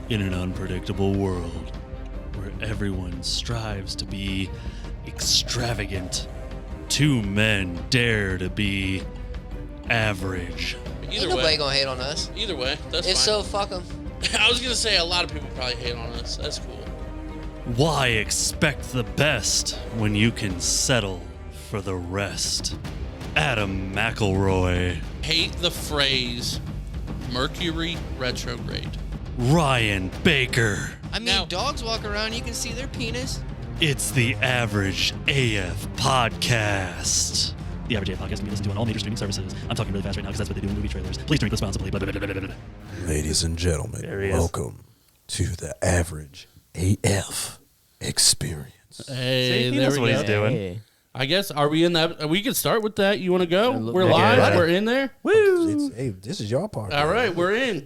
In an unpredictable world where everyone strives to be extravagant, two men dare to be average. Ain't nobody gonna hate on us. Either way, that's It's fine. so fuck 'em. I was gonna say a lot of people probably hate on us. That's cool. Why expect the best when you can settle for the rest? Adam McElroy, Hate the phrase Mercury retrograde. Ryan Baker. I mean, Now- dogs walk around, you can see their penis. It's the Average AF Podcast. The Average AF Podcast can be listened to on all major streaming services. I'm talking really fast right now because that's what they do in movie trailers. Please drink responsibly. Ladies and gentlemen, There he is. welcome to the Average AF Experience. Hey, See, he there knows we what go. he's doing. I guess, are we in that? We can start with that. You want to go? We're yeah, live. yeah. We're in there. Woo! Hey, this is your part. All right, we're in.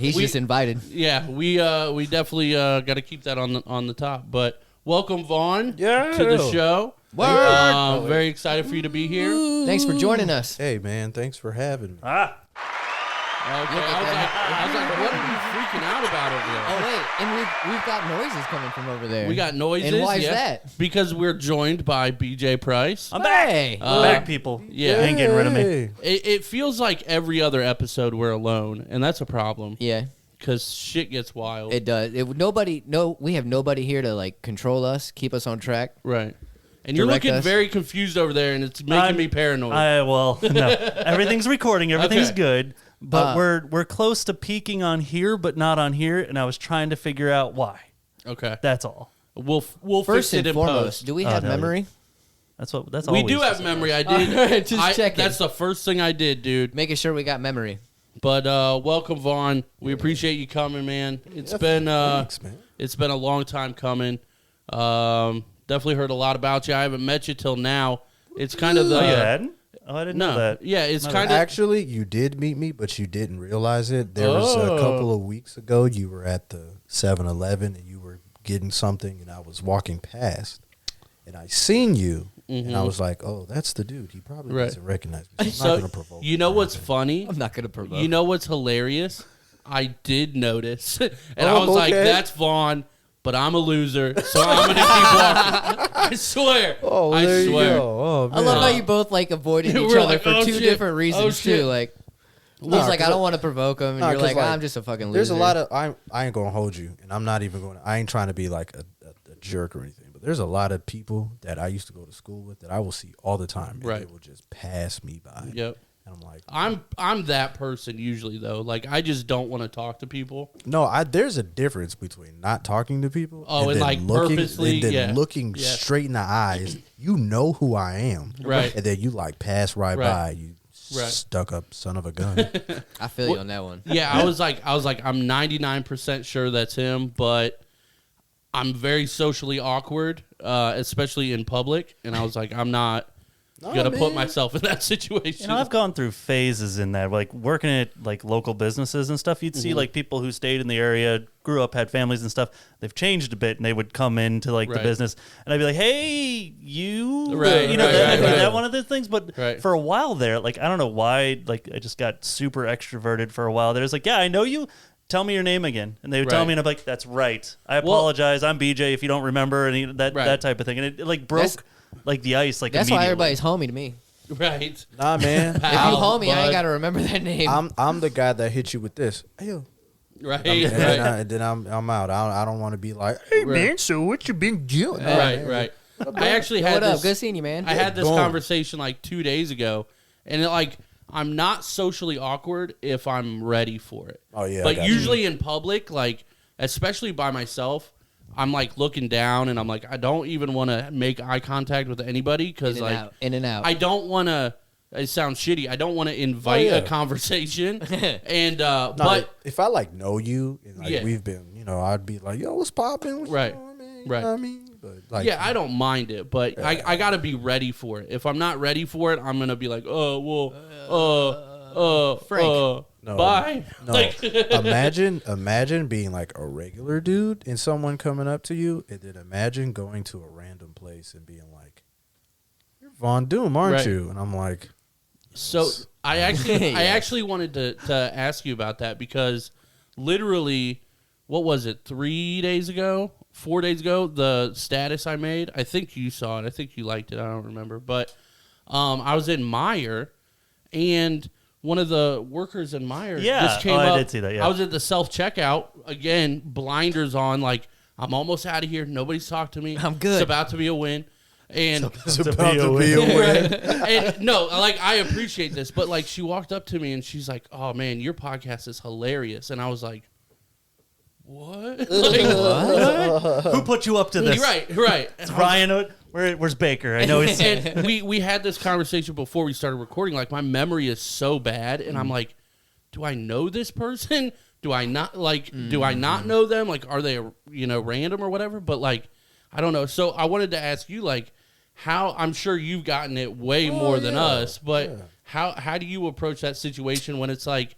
He's just invited. Yeah, we definitely got to keep that on the top. But welcome, Vaughn, Yeah. to the show. Word. Very excited for you to be here. Thanks for joining us. Hey, man, thanks for having me. Okay, I was like, what are you freaking out about over there? Oh wait, and we've got noises coming from over there. We got noises. And why is yeah, that? Because we're joined by BJ Price. I'm back. Hey. I'm back, people. Yeah. They ain't getting rid of me. Hey. It feels like every other episode we're alone, and that's a problem Yeah, because shit gets wild. it does. We have nobody here to like control us, keep us on track. Right. And you're Direct looking us. very confused over there, and it's making me paranoid. No. Everything's recording. Everything's Okay. good. But we're close to peaking on here, but not on here. And I was trying to figure out why. Okay. That's all. We'll First fix it and in foremost, post. do we have no. memory? That's all. We do have memory. I did. Just checking. That's the first thing I did, dude. Making sure we got memory. But welcome, Vaughn. We appreciate you coming, man. It's been Thanks, man. it's been a long time coming. Definitely heard a lot about you. I haven't met you till now. It's kind of the Oh, you hadn't? Oh, I didn't know no, that. yeah. It's My kind of Actually, you did meet me, but you didn't realize it. There was a couple of weeks ago, you were at the 7-Eleven and you were getting something, and I was walking past, and I seen you, and I was like, oh, that's the dude. He probably Right. doesn't recognize me. So I'm not so. going to provoke You know him or what's anything. funny? I'm not gonna provoke. You know what's hilarious? I did notice, and I Oh, was like, okay. "That's Vaughn." But I'm a loser, so I'm gonna keep walking. I swear. Oh, I there swear. you go. Oh, man. I love how you both like avoided each We're other like, for oh, two shit. different Oh, reasons shit. too. Like he's Nah, like, I 'cause don't want to provoke him, and Nah, you're 'cause, like, like, I'm just a fucking loser. There's a lot of I ain't gonna hold you, and I'm not even going. I ain't trying to be like a jerk or anything. But there's a lot of people that I used to go to school with that I will see all the time, and Right. they will just pass me by. Yep. And I'm like, I'm that person usually though. Like I just don't want to talk to people. no, there's a difference between not talking to people Oh, and then like purposely, and then yeah. looking Yeah. straight in the eyes. You know who I am, Right. And then you like pass right Right. by. You Right. stuck up son of a gun. I feel you on that one. Yeah, I was like, I'm 99% sure that's him, but I'm very socially awkward, especially in public. And I was like, I'm not gonna put man. myself in that situation. You know, I've gone through phases in that, like working at like local businesses and stuff. You'd see like people who stayed in the area, grew up, had families and stuff. They've changed a bit, and they would come into like Right. the business, and I'd be like, "Hey, you," Right, you know, right, I'd be right. that one of the things. But Right. for a while there, like I don't know why, like I just got super extroverted for a while. There was like, "Yeah, I know you. Tell me your name again," and they would tell Right. me, and I'm like, "That's right. I apologize. I'm BJ. If you don't remember," and that Right. that type of thing, and it like broke That's- like the ice, like That's why immediately. everybody's homie to me. right. Nah, man. If you Ow, homie, I bud. ain't gotta remember that name. I'm the guy that hit you with this. Hey, yo. Right. And then I'm out. I don't want to be like, hey Right. man, so what you been doing? Right. I actually had what up? this. Good seeing you, man. I had this Boom. conversation like 2 days ago, and I'm not socially awkward if I'm ready for it. Oh, yeah, I But got you. usually in public, like especially by myself, I'm like looking down, and I'm like, I don't even want to make eye contact with anybody because in and like out. In and out. I don't want to. It sounds shitty. I don't want to invite yeah. a conversation, and No, but if I like know you and like Yeah. we've been, I'd be like, yo, what's popping? What's Right. going on, man? Right. You know what I mean? But like, yeah, I don't mind it, but I got to be ready for it. If I'm not ready for it, I'm gonna be like, Frank. No, bye. No, Like, imagine being like a regular dude and someone coming up to you, and then imagine going to a random place and being like, "You're VaunDoom, aren't Right. you?" And I'm like, So I actually Yeah. wanted to ask you about that because literally what was it, 3 days ago, 4 days ago, the status I made. I think you saw it. I think you liked it. I don't remember. But I was in Meijer, and one of the workers in Meijer just came up. I did see that, yeah. I was at the self-checkout, again, blinders on, like, I'm almost out of here. Nobody's talked to me. I'm good. It's about to be a win. And It's about to be a win. and no, like, I appreciate this, but like, she walked up to me and she's like, "Oh man, your podcast is hilarious," and I was like, "What? Like, what?" Who put you up to this? Right. It's Ryan. Where's Baker? I know he's. And we had this conversation before we started recording. Like, my memory is so bad, and I'm like, do I know this person? Do I not Do I not know them? Like, are they random or whatever? But like, I don't know. So I wanted to ask you, like, how, I'm sure you've gotten it way more than us, but how do you approach that situation when it's like,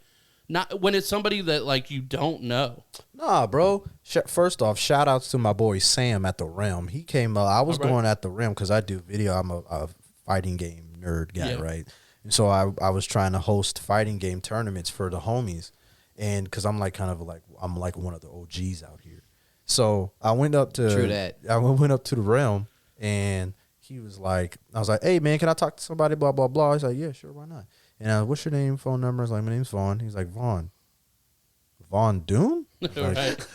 not when it's somebody that like you don't know? Nah, bro. First off, shout outs to my boy Sam at the Realm. He came up. I was going at the Realm because I do video. I'm a fighting game nerd guy, right? And so I was trying to host fighting game tournaments for the homies, and because I'm like I'm like one of the OGs out here. So I went up to I went up to the Realm, and he was like, I was like, "Hey man, can I talk to somebody?" Blah blah blah. He's like, "Yeah, sure, why not?" And what's your name, phone number? I was like, "My name's Vaughn." He's like, VaunDoom? Like, Right.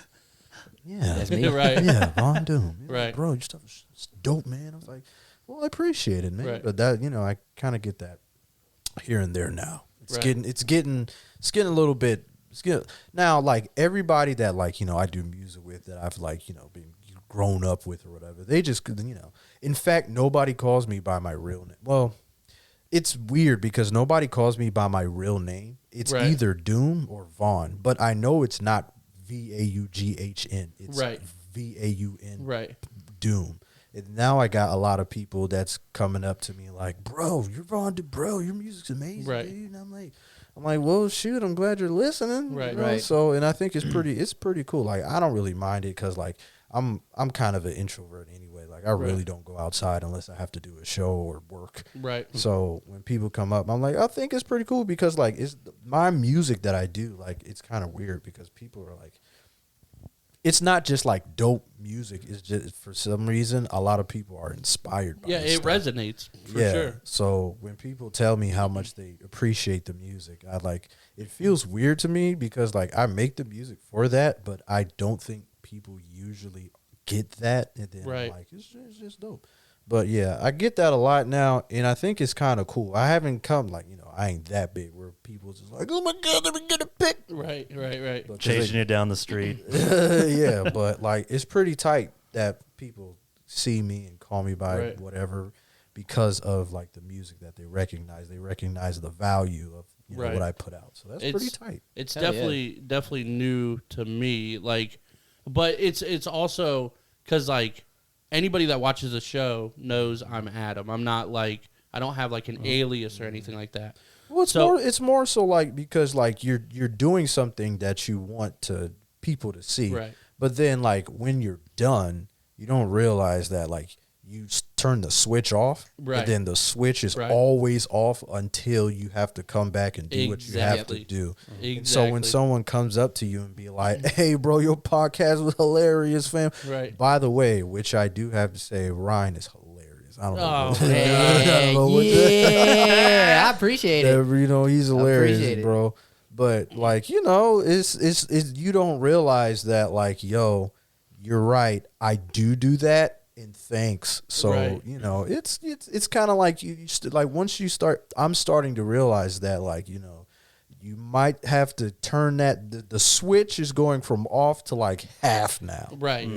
yeah, That's me. Right. yeah, VaunDoom. Right. Bro, your stuff is dope, man. I was like, well, I appreciate it, man. Right. But that, I kind of get that here and there now. It's Right. getting a little bit. Now, like everybody that like I do music with, that I've like been grown up with or whatever. They just In fact, nobody calls me by my real name. Well, it's weird because nobody calls me by my real name. It's Right. either Doom or Vaughn, but I know it's not VAUGHN. It's Right. VAUN. Right. Doom. And now I got a lot of people that's coming up to me like, "Bro, you're Vaughn, bro. Your music's amazing, Right. dude." And I'm like, "Well, shoot, I'm glad you're listening." Right. you know? Right. So, and I think it's pretty cool. Like, I don't really mind it because like I'm kind of an introvert anyway. Like, I really don't go outside unless I have to do a show or work. Right. So when people come up, I'm like, I think it's pretty cool because like it's my music that I do. Like, it's kind of weird because people are like, it's not just like dope music. It's just for some reason a lot of people are inspired by Yeah, this it stuff. resonates for sure. So when people tell me how much they appreciate the music, it feels weird to me because like I make the music for that, but I don't think people usually get that. And then Right. I'm like, it's just dope. But yeah, I get that a lot now, and I think it's kind of cool. I haven't come like I ain't that big where people just like, "Oh my god, let me get a pic." Right. But Chasing you down the street. yeah, but like it's pretty tight that people see me and call me by Right. whatever because of like the music that they recognize. They recognize the value of Right. what I put out. So that's pretty tight. It's Hell yeah. definitely new to me. Like, but it's also because like anybody that watches the show knows I'm Adam. I'm not like, I don't have like an alias or anything like that. Well, So- it's more so like because like you're doing something that you want to people to see, Right. But then like when you're done, you don't realize that like you turn the switch off, Right. and then the switch is Right. always off until you have to come back and do what you have to Exactly. do. Exactly. And so when someone comes up to you and be like, "Hey, bro, your podcast was hilarious, fam." Right. By the way, which I do have to say, Ryan is hilarious. I don't know. Oh, what- man. I don't know what the- Yeah, I appreciate it. He's appreciate hilarious, it. bro. But like, it's you don't realize that like, yo, you're right. I do that, and thanks. So Right. it's kind of like like once you start, I'm starting to realize that like you might have to turn that the switch is going from off to like half now. Right.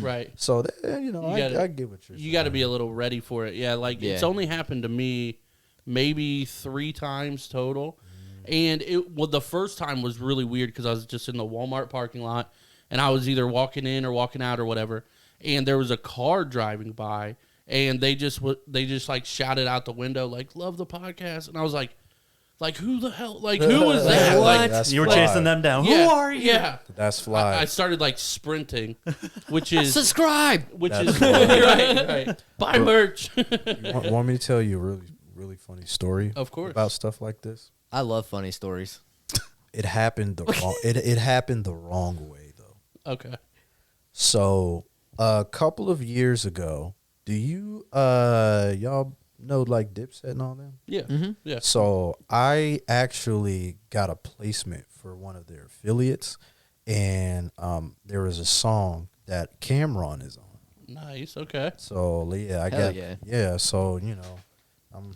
Right. So that, gotta- I get what you're saying. You got to be a little ready for it. Yeah, like it's Yeah. only happened to me maybe 3 times total. And the first time was really weird because I was just in the Walmart parking lot and I was either walking in or walking out or whatever. And there was a car driving by and they just like shouted out the window like, "Love the podcast." And I was like who the hell? Like, who was that? Like, That's You were fly. chasing them down. yeah, Who are you? That's fly. I started like sprinting, which is Subscribe. right, right. Buy merch. Want me to tell you a really, really funny story? Of course. About stuff like this? I love funny stories. It happened the wrong. It happened the wrong way though. Okay. So a couple of years ago, do you y'all know like Dipset and all them? Yeah. Mm-hmm. Yeah. So I actually got a placement for one of their affiliates, and there was a song that Cameron is on. Nice. Okay. So yeah, I Hell got yeah. So I'm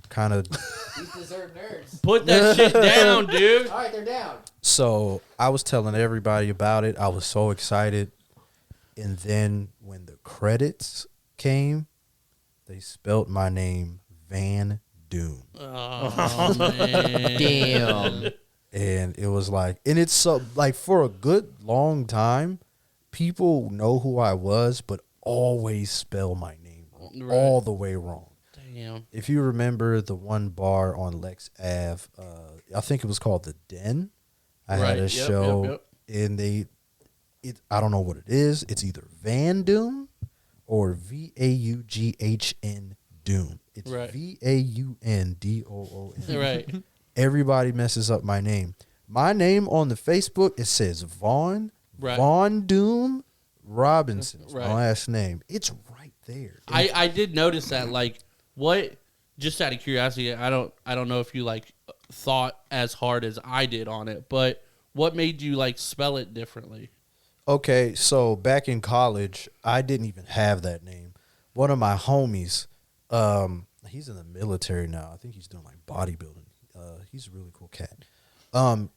kind of These deserve nerds. Put that shit down, dude. All right, they're down. so I was telling everybody about it. I was so excited, and then when the credits came, they spelt my name VaunDoom. Oh man. Damn. And it was like, and it's so like for a good long time, people know who I was, but always spell my name wrong, Right. all the way wrong. Damn. If you remember the one bar on Lex Ave, I think it was called The Den. I had a Yep, show, yep. and I don't know what it is. It's either VaunDoom or VAUGHN Doom. It's Right. VAUNDOOM. Right. Everybody messes up my name. My name on the Facebook, it says Vaughn, Right. VaunDoom Robinson. Is Right. my last name. It's right there. I did notice that. Like, what? Just out of curiosity, I don't know if you like thought as hard as I did on it, but what made you like spell it differently? Okay, so back in college, I didn't even have that name. One of my homies, he's in the military now. I think he's doing like bodybuilding. He's a really cool cat.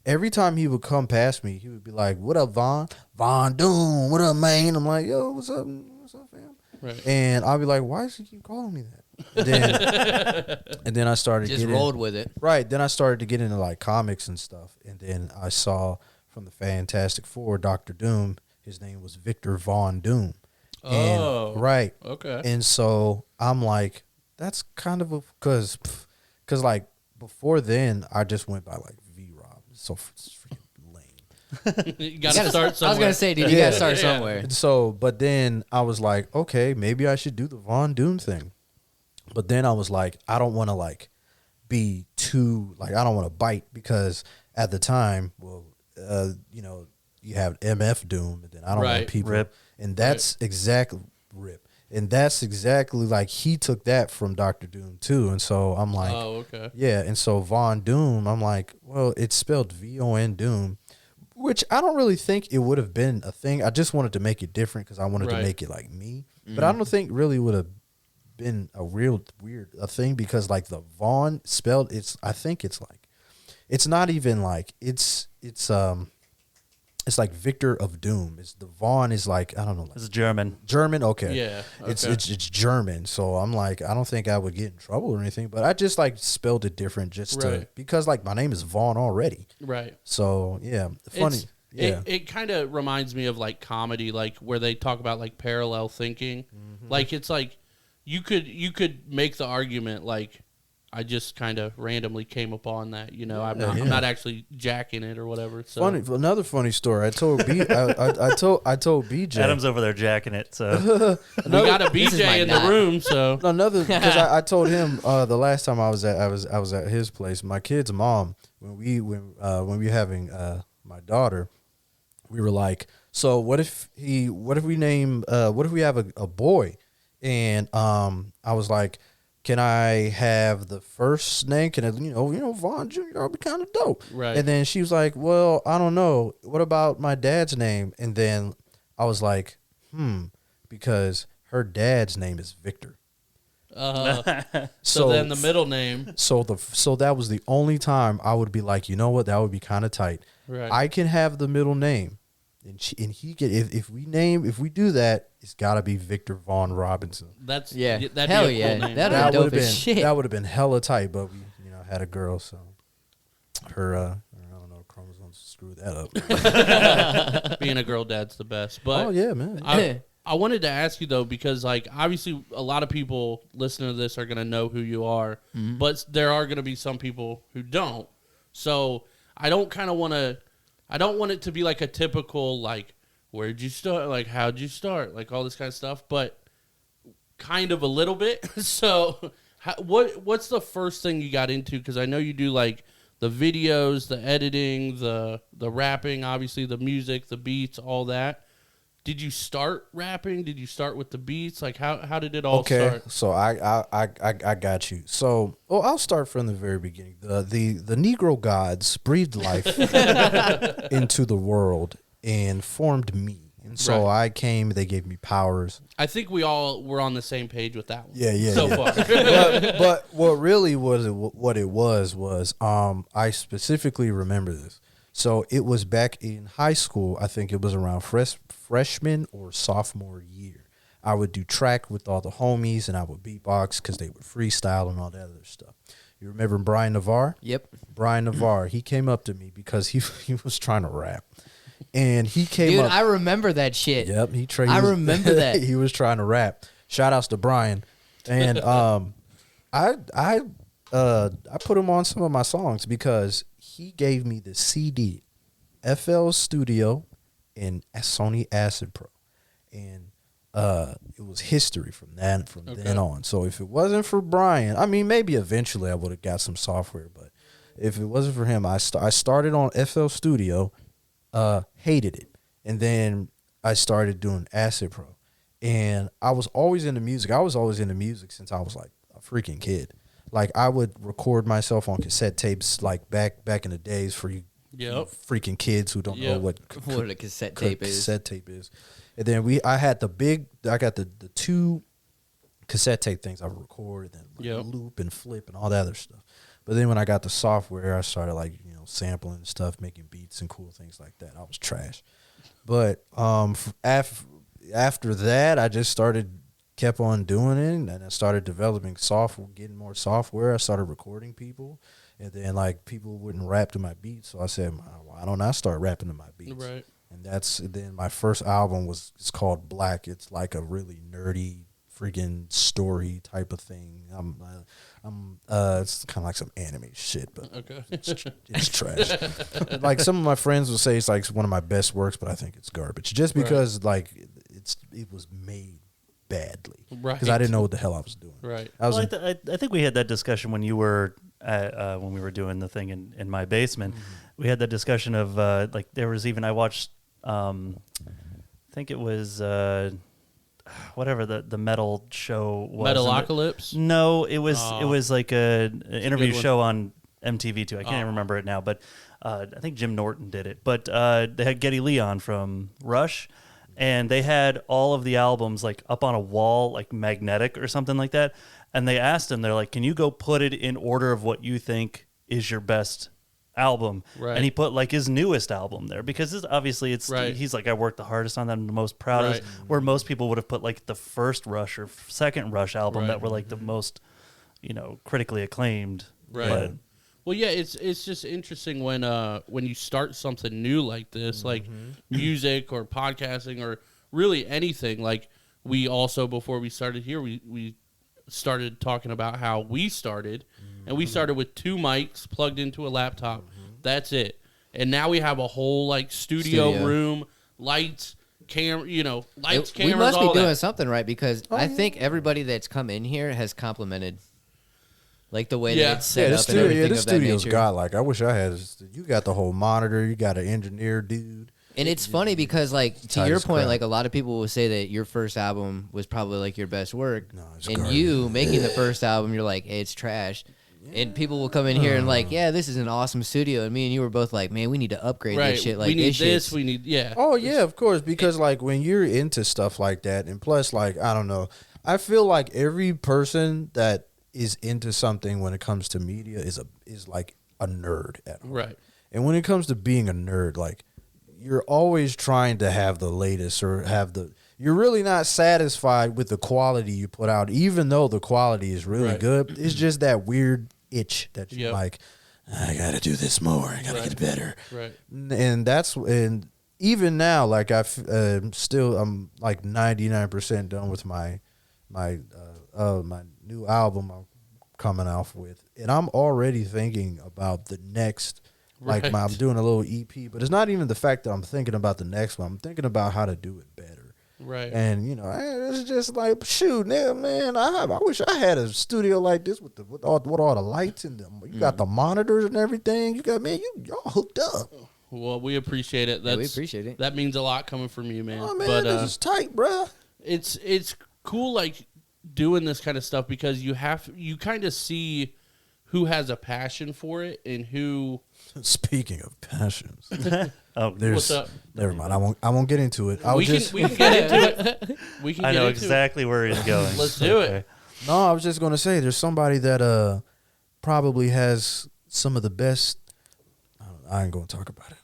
Every time he would come past me, he would be like, "What up, Vaughn? VaunDoom, what up, man?" I'm like, "Yo, what's up, fam?" Right. And I'll be like, "Why does he keep calling me that?" And then I started Just getting rolled with it. right. Then I started to get into like comics and stuff, and then I saw from the Fantastic Four, Doctor Doom. His name was Victor Von Doom. Oh. Right. Okay. And so I'm like, that's kind of because like before then I just went by like V-Rob. So it's freaking lame. You gotta start somewhere. I was gonna say, dude, you Yeah. gotta start Yeah. somewhere. And so, but then I was like, okay, maybe I should do the Von Doom thing. But then I was like, I don't want to like be too like I don't want to bite because at the time, well, you have MF Doom, and then I don't Right. want people, Rip. and that's exactly Rip, and that's exactly like he took that from Doctor Doom too, and so I'm like, Oh, okay. yeah, and so Von Doom, I'm like, well, it's spelled VON Doom, which I don't really think it would have been a thing. I just wanted to make it different because I wanted to Right. make it like me, but I don't think really would have been a real weird thing because like the Vaughn spelled, I think it's like, it's not even like it's like Victor of Doom. It's the Vaughn is like I don't know, like This is German. German. Okay, Yeah. It's okay. it's German. So I'm like I don't think I would get in trouble or anything, but I just like spelled it different just to Right. because like my name is Vaughn already. Right. So yeah, funny. It's- Yeah, It kind of reminds me of like comedy, like where they talk about like parallel thinking. Like it's like you could make the argument like I just kind of randomly came upon that. You know, I'm not actually jacking it or whatever. So funny. Another funny story. I told I told BJ. Adam's over there jacking it. So we got a This is my BJ in the knot. room. So Another because I told him the last time I was at his place. My kid's mom when we were having my daughter, we were like, so what if we have a boy, and I was like, can I have the first name? Can I Vaughn Jr. That'll be kind of dope, Right. And then she was like, well, I don't know. What about my dad's name? And then I was like, because her dad's name is Victor. so then the middle name. So that was the only time I would be like, you know what, that would be kind of tight. Right. I can have the middle name, and he can. If we do that, it's got to be Victor Von Robinson. That's Yeah. That'd Hell be a yeah. cool name. That'd That dope would have as been shit. that would have been hella tight, but we had a girl, so her I don't know, chromosomes screwed that up. Being a girl dad's the best. But Oh yeah, man. I wanted to ask you though, because like obviously a lot of people listening to this are gonna know who you are, but there are gonna be some people who don't. So I don't want it to be like a typical like where'd you start, like how'd you start, like all this kind of stuff, but kind of a little bit. So what's the first thing you got into? Because I know you do like the videos, the editing, the rapping, obviously the music, the beats, all that. Did you start rapping? Did you start with the beats? Like how did it all start? So I got you. So I'll start from the very beginning. The Negro gods breathed life into the world and formed me. And so I came, they gave me powers. I think we all were on the same page with that one. Yeah. So far. but what really was I specifically remember this. So it was back in high school. I think it was around freshman or sophomore year. I would do track with all the homies, and I would beatbox because they would freestyle and all that other stuff. You remember Brian Navarre? Yep. Brian Navarre. He came up to me because he was trying to rap. And he came up. Dude, I remember that shit. Yep. I remember that. He was trying to rap. Shout outs to Brian. And I put him on some of my songs because he gave me the CD, FL Studio, and Sony Acid Pro. And it was history from then on. So if it wasn't for Brian, I mean, maybe eventually I would have got some software. But if it wasn't for him, I started on FL Studio. Hated it. And then I started doing Acid Pro. And I was always into music. I was always into music since I was like a freaking kid. Like I would record myself on cassette tapes like back in the days for you freaking kids who don't know what a cassette tape is. Cassette tape is. And then I got the two cassette tape things I would record and then loop and flip and all that other stuff. But then when I got the software, I started sampling and stuff, making beats and cool things like that. I was trash. But after that, I just kept on doing it, and I started developing software, getting more software. I started recording people, and then people wouldn't rap to my beats, so I said, why don't I start rapping to my beats? Right. And then my first album it's called Black. It's like a really nerdy freaking story type of thing. It's kind of like some anime shit, but it's trash. Like some of my friends will say it's like one of my best works, but I think it's garbage just because it was made badly, right? Because I didn't know what the hell I was doing. Right. I think we had that discussion when you were when we were doing the thing in my basement. Mm-hmm. We had that discussion of there was even I watched I think it was whatever the metal show was. Metalocalypse? No, it was like an interview show on MTV too. I can't even remember it now, but I think Jim Norton did it. But they had Geddy Lee on from Rush, and they had all of the albums up on a wall, magnetic or something like that. And they asked him, they're like, "Can you go put it in order of what you think is your best album?" Right. And he put his newest album there because he's like, I worked the hardest on that, I'm the most proudest. Right. Where most people would have put the first Rush or second Rush album that were the most critically acclaimed. Right. But, well, yeah, it's just interesting when you start something new like this, like music or podcasting or really anything. Like we also, before we started here, we started talking about how we started, and we started with 2 mics plugged into a laptop. That's it. And now we have a whole studio room, lights, cameras, cameras. We must be all doing that. something right because I think everybody that's come in here has complimented the way that it's set up and everything the of that studio's nature. got I wish I had. You got the whole monitor. You got an engineer dude. And it's funny because, to your point, a lot of people will say that your first album was probably your best work. No, it's and garbage. you making the first album, you're like, hey, it's trash. And people will come in here and this is an awesome studio. And me and you were both like, man, we need to upgrade this shit. We need this. We need, Oh, yeah, of course. Because, when you're into stuff like that, and plus, I don't know, I feel like every person that is into something when it comes to media is a nerd at heart. Right. And when it comes to being a nerd, you're always trying to have the latest or you're really not satisfied with the quality you put out, even though the quality is really good. It's just that weird itch that you're like, I got to do this more. I got to get better. Right. And even now, I'm 99% done with my new album I'm coming off with. And I'm already thinking about the next. I'm doing a little EP, but it's not even the fact that I'm thinking about the next one. I'm thinking about how to do it better. Right. And it's just like, shoot, nigga, man, I wish I had a studio like this with all the lights and them. You got the monitors and everything. You got, man, y'all hooked up. Well, we appreciate it. Yeah, we appreciate it. That means a lot coming from you, man. Oh man, but this is tight, bro. it's cool, like doing this kind of stuff because you kind of see who has a passion for it and who. Speaking of passions, What's up? Never mind. I won't get into it. We can get into it. We can. I get know into exactly where he's going. Let's do it. No, I was just gonna say there's somebody that probably has some of the best. I ain't gonna talk about it.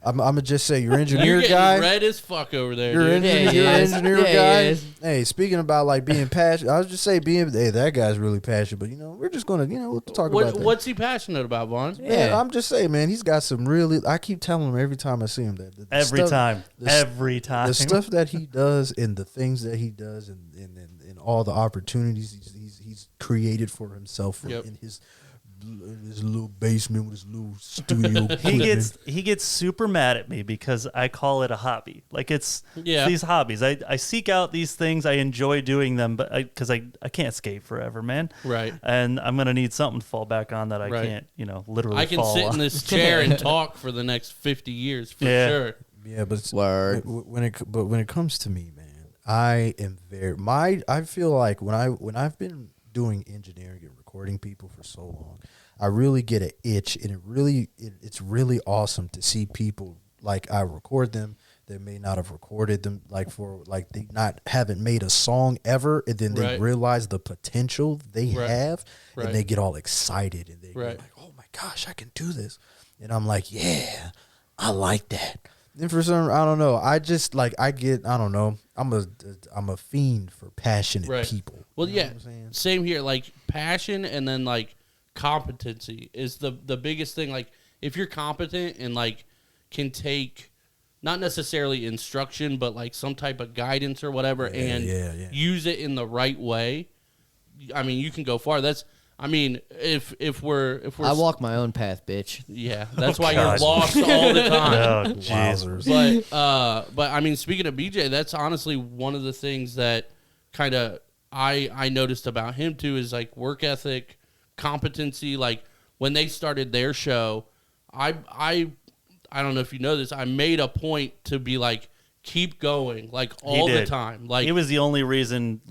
I'm gonna just say your engineer You're guy. red as fuck over there. Your Dude. engineer Yeah, he guy. is. Hey, speaking about like being passionate, I was just say that guy's really passionate. But we're just gonna we'll talk about that. What's he passionate about, Vaughn? Man, I'm just saying, man, he's got some really. I keep telling him every time I see him that Every time. the stuff that he does and the things that he does and all the opportunities he's created for himself in his little basement with his little studio. He gets super mad at me because I call it a hobby. Like it's Yeah. these hobbies. I seek out these things. I enjoy doing them, but because I can't skate forever, man. Right. And I'm gonna need something to fall back on that I Right. can't, literally. I can fall sit on. in this chair and talk for the next 50 years for Yeah. sure. Yeah, but Word. when it comes to me, man, I am I feel like when I've been doing engineering and recording people for so long, I really get an itch, and it's really awesome to see people like I record them. They may not have recorded them they haven't made a song ever, and then they Right. realize the potential they Right. have, Right. and they get all excited and they go Right. like, "Oh my gosh, I can do this!" And I'm like, "Yeah, I like that." Then for some, I don't know. I just I don't know. I'm a fiend for passionate Right. people. Well, You know yeah, what I'm saying? same here. Like passion and then like competency is the biggest thing. Like if you're competent and can take not necessarily instruction, but some type of guidance or whatever, and use it in the right way. I mean, you can go far. If we're I walk my own path, bitch. yeah, that's why God. you're lost all the time. Oh, jeez. But I mean, speaking of BJ, that's honestly one of the things that kind of I noticed about him too is work ethic, competency. Like when they started their show, I don't know if you know this, I made a point to be keep going all the time. He was the only reason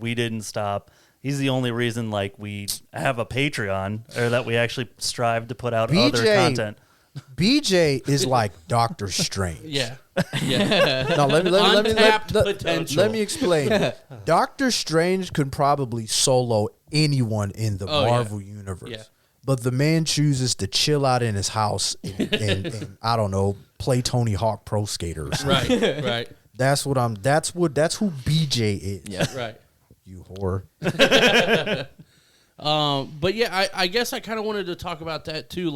we didn't stop. He's the only reason we have a Patreon or that we actually strive to put out other content. BJ is like Doctor Strange. Yeah. No, Untapped potential. let me explain. Doctor Strange could probably solo anyone in the Marvel universe. Yeah. But the man chooses to chill out in his house and I don't know, play Tony Hawk Pro Skater or something. Right. That's who BJ is. Yeah. Right. You whore. But yeah, I guess I kind of wanted to talk about that too,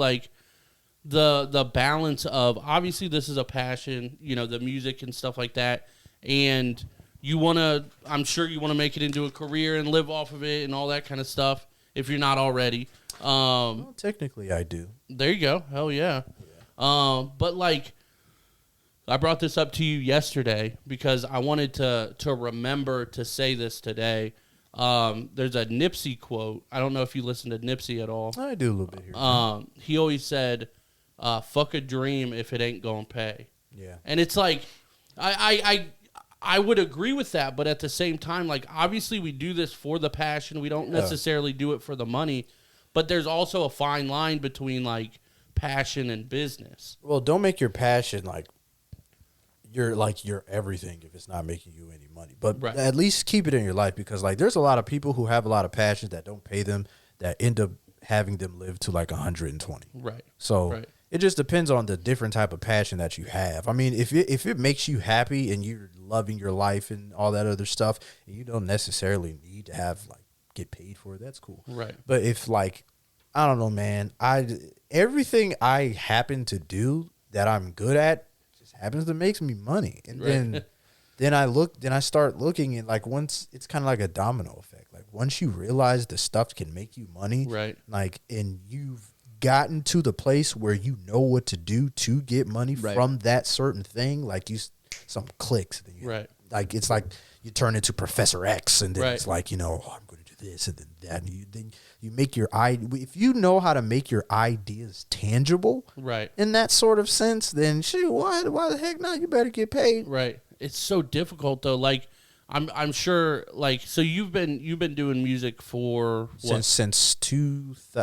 the balance of obviously this is a passion, the music and stuff like that, and I'm sure you want to make it into a career and live off of it and all that kind of stuff if you're not already. Well, technically, I do. There you go. Hell yeah. But I brought this up to you yesterday because I wanted to remember to say this today. There's a Nipsey quote. I don't know if you listen to Nipsey at all. I do a little bit here. He always said, fuck a dream if it ain't gonna pay. Yeah. And it's I would agree with that, but at the same time, obviously we do this for the passion. We don't necessarily do it for the money, but there's also a fine line between passion and business. Well, don't make your passion your everything if it's not making you any money. But at least keep it in your life because there's a lot of people who have a lot of passions that don't pay them that end up having them live to 120. Right. So it just depends on the different type of passion that you have. I mean, if it makes you happy and you're loving your life and all that other stuff, and you don't necessarily need to have get paid for it, that's cool. Right. But if I don't know, man, everything I happen to do that I'm good at just happens to make me money, and then I start looking and once it's kind of like a domino effect. Once you realize the stuff can make you money, right? And you've gotten to the place where you know what to do to get money from that certain thing, something clicks. Then Right. Like it's like you turn into Professor X, and then Right. it's like, you know, oh, I'm going to do this and then that. And then you make your if you know how to make your ideas tangible, Right. in that sort of sense, then shoot, why the heck not? You better get paid. Right. It's so difficult though. Like I'm sure. Like so, you've been doing music for what? Since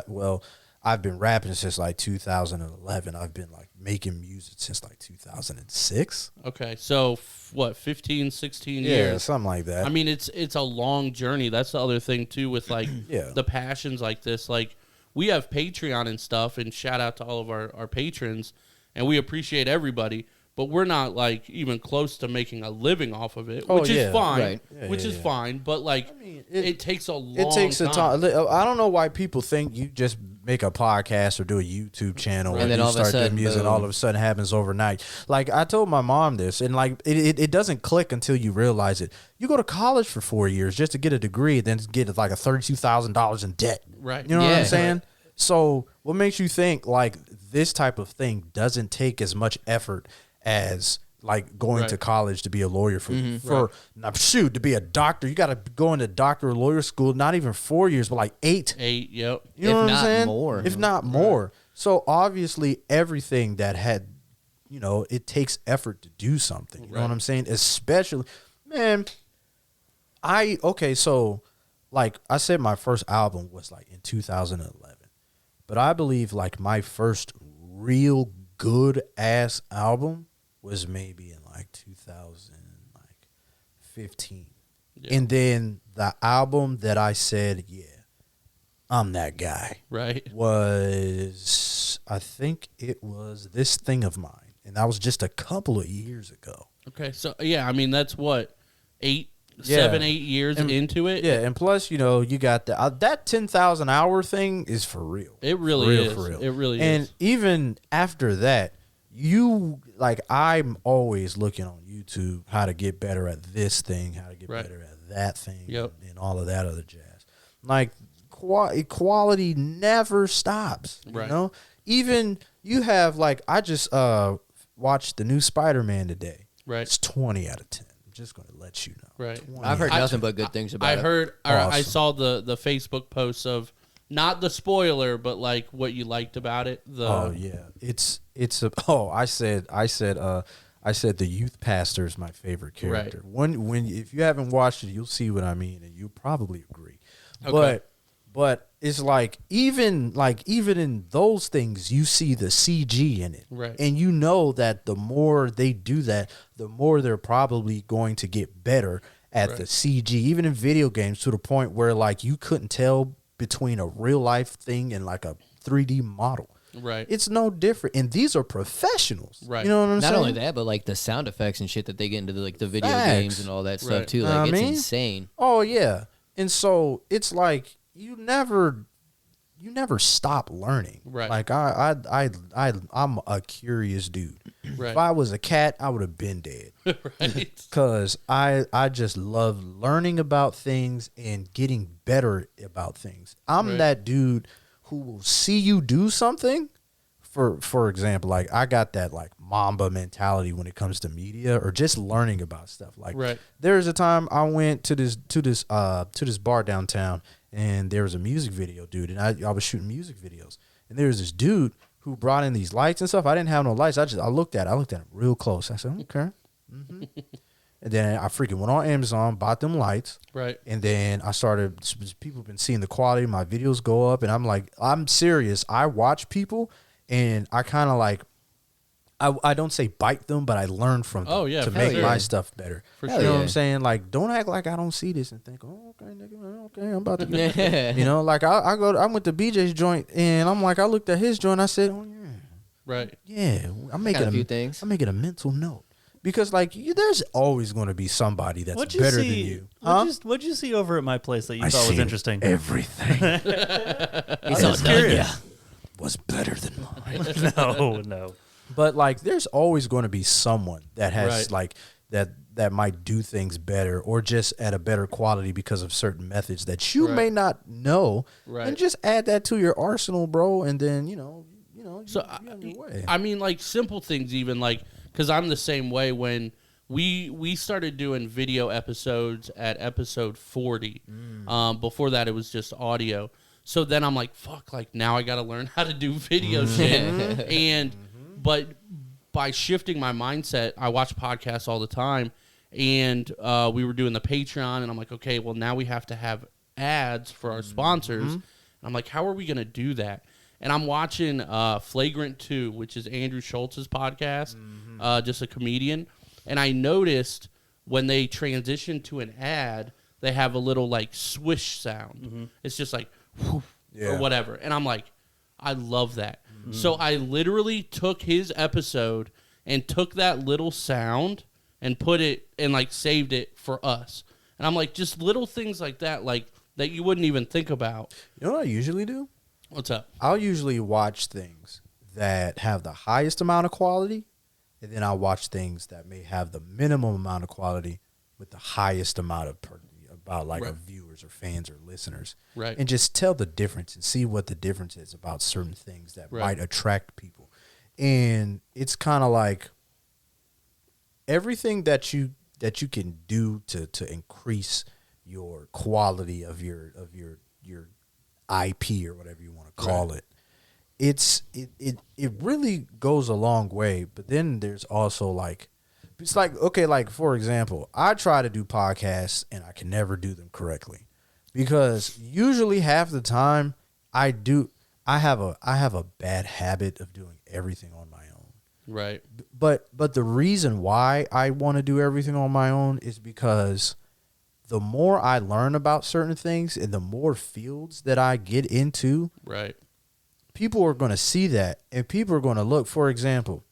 well, I've been rapping since like 2011. I've been like making music since like 2006. Okay, so what, 15, 16 Yeah, years? something like that. I mean, it's a long journey. That's the other thing too with like Yeah. the passions like this. Like we have Patreon and stuff, and shout out to all of our patrons, and we appreciate everybody. But we're not like even close to making a living off of it, Oh, which yeah. is fine. Right. Yeah, which yeah, is yeah. fine. But like, mean, it takes a long. It takes a time. time. I don't know why people think you just make a podcast or do a YouTube channel And and then you all of a start doing sudden, music, and boom. all of a sudden it happens overnight. Like I told my mom this, and like it doesn't click until you realize it. You go to college for 4 years just to get a degree, then get like a $32,000 in debt. Right. You know what Yeah. I'm saying? So what makes you think like this type of thing doesn't take as much effort as like going Right. to college to be a lawyer now, shoot, to be a doctor? You got to go into doctor or lawyer school, not even 4 years, but like 8. 8. Yep. You know If what I'm not saying? more. If not more. So obviously everything that had, you know, it takes effort to do something. You know what I'm saying? Especially, man, so like I said, my first album was like in 2011. But I believe like my first real good ass album was maybe in like 2015. Yeah. And then the album that I said, yeah, I'm that guy, Right. was, I think it was This Thing of Mine. And that was just a couple of years ago. Okay. So yeah, I mean that's what 8, Yeah. 7, 8 years And- into it. Yeah, and plus, you know, you got that 10,000 hour thing is for real. It really For real, is. for real. It really and is. even after that, I'm always looking on YouTube how to get better at this thing, how to get Right. better at that thing, Yep. and all of that other jazz. Like quality never stops. Right. You know, even you have like I just watched the new Spider-Man today. Right. It's 20 out of 10. I'm just gonna let you know. Right. 20 I've heard I- nothing but good things about I it. heard, or I Awesome. saw the Facebook posts of not the spoiler, but like what you liked about it. Oh yeah, it's a. Oh, I said the youth pastor is my favorite character. When if you haven't watched it, you'll see what I mean, and you'll probably agree. Okay. But it's like even in those things, you see the CG in it, Right. and you know that the more they do that, the more they're probably going to get better at the CG, even in video games, to the point where like you couldn't tell between a real life thing and like a 3D model. Right. It's no different, and these are professionals. Right. You know what I'm Not saying? only that, but like the sound effects and shit that they get into the video Facts. games and all that stuff Right. too. Know Like what I it's mean? insane. Oh yeah, and so it's like you never stop learning. Right. Like I'm a curious dude. Right. If I was a cat, I would have been dead. Right. Cause I just love learning about things and getting better about things. I'm Right. that dude who will see you do something. For example, like I got that like Mamba mentality when it comes to media or just learning about stuff. Like Right. there's a time I went to this bar downtown, and there was a music video dude, and I was shooting music videos, and there was this dude who brought in these lights and stuff. I didn't have no lights. I looked at it real close. I said, okay. And then I freaking went on Amazon, bought them lights. Right. And then I started, people have been seeing the quality of my videos go up. And I'm like, I'm serious. I watch people and I kind of like, I don't say bite them, but I learn from them Oh, yeah, to for make sure. my stuff better. For You sure. know what yeah. I'm saying? Like, don't act like I don't see this and think, oh, okay, nigga, okay, I'm about to get Yeah. You know, like I went to BJ's joint and I'm like, I looked at his joint. I said, oh, yeah. Right. Yeah, I'm making a few things. I'm making a mental note because, like, there's always going to be somebody that's What'd you better see? than you. What'd you see over at my place that you I thought was seen interesting? Everything He's all done, yeah. was better than mine. No. But like, there's always going to be someone that has Right. like that might do things better or just at a better quality because of certain methods that you Right. may not know, Right. and just add that to your arsenal, bro. And then you know, So you're on your way. I mean, like simple things, even like because I'm the same way when we started doing video episodes at episode 40. Before that, it was just audio. So then I'm like, fuck, like now I got to learn how to do video shit. And but by shifting my mindset, I watch podcasts all the time, and we were doing the Patreon, and I'm like, okay, well now we have to have ads for our sponsors. And I'm like, how are we gonna do that? And I'm watching Flagrant 2, which is Andrew Schultz's podcast, just a comedian. And I noticed when they transition to an ad, they have a little like swish sound. It's just like whoosh, or whatever. And I'm like, I love that. So I literally took his episode and took that little sound and put it and like saved it for us. And I'm like, just little things like that, like that you wouldn't even think about. You know what I usually do? What's up? I'll usually watch things that have the highest amount of quality, and then I'll watch things that may have the minimum amount of quality with the highest amount of of viewers or fans or listeners. Right. And just tell the difference and see what the difference is about certain things that might attract people. And it's kind of like everything that you can do to increase your quality of your IP or whatever you want to call it. It really goes a long way, but then there's also like, it's like, okay, like for example, I try to do podcasts and I can never do them correctly because usually half the time I have a bad habit of doing everything on my own. Right. But the reason why I want to do everything on my own is because the more I learn about certain things and the more fields that I get into, right, people are going to see that and people are going to look. For example,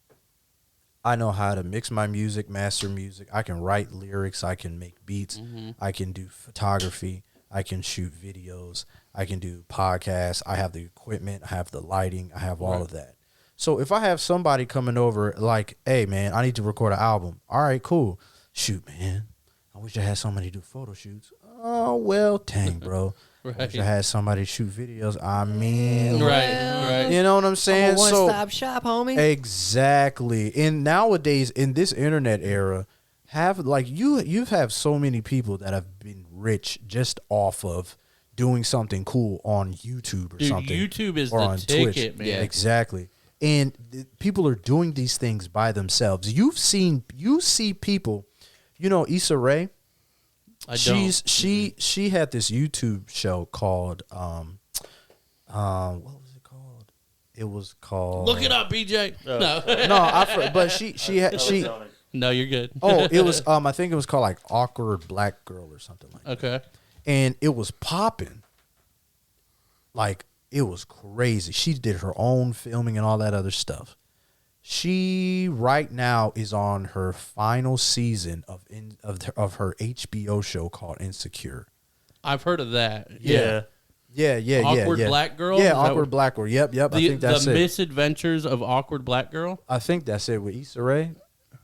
I know how to mix my music, master music. I can write lyrics. I can make beats. I can do photography. I can shoot videos. I can do podcasts. I have the equipment. I have the lighting. I have all of that. So if I have somebody coming over like, hey, man, I need to record an album. All right, cool. Shoot, man. I wish I had somebody to do photo shoots. Oh, well, dang, bro. I wish I had somebody to shoot videos. I mean, right. You know what I'm saying? I'm a one-stop shop, homie. Exactly. And nowadays, in this internet era, you have so many people that have been rich just off of doing something cool on YouTube or something. YouTube is or the on ticket, Twitch. man. Yeah, exactly. And people are doing these things by themselves. You see people, you know, Issa Rae. She had this YouTube show called what was it called? It was called Look it up, BJ. No, but she No, you're good. it was I think it was called like Awkward Black Girl or something like that. Okay. And it was popping. Like it was crazy. She did her own filming and all that other stuff. She right now is on her final season of her HBO show called Insecure. I've heard of that. Yeah. Awkward Black Girl? Yeah, Awkward Black Girl. Yep. I think that's the it. Misadventures of Awkward Black Girl? I think that's it with Issa Rae.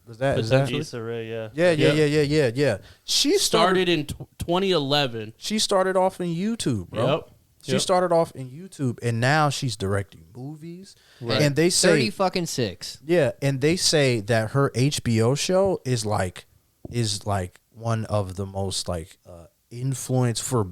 Is that Issa Rae, yeah. Yeah. She started in 2011. She started off in YouTube, bro. Yep. She started off in YouTube, and now she's directing movies. Right. And they say 36. Yeah, and they say that her HBO show is like one of the most like influence for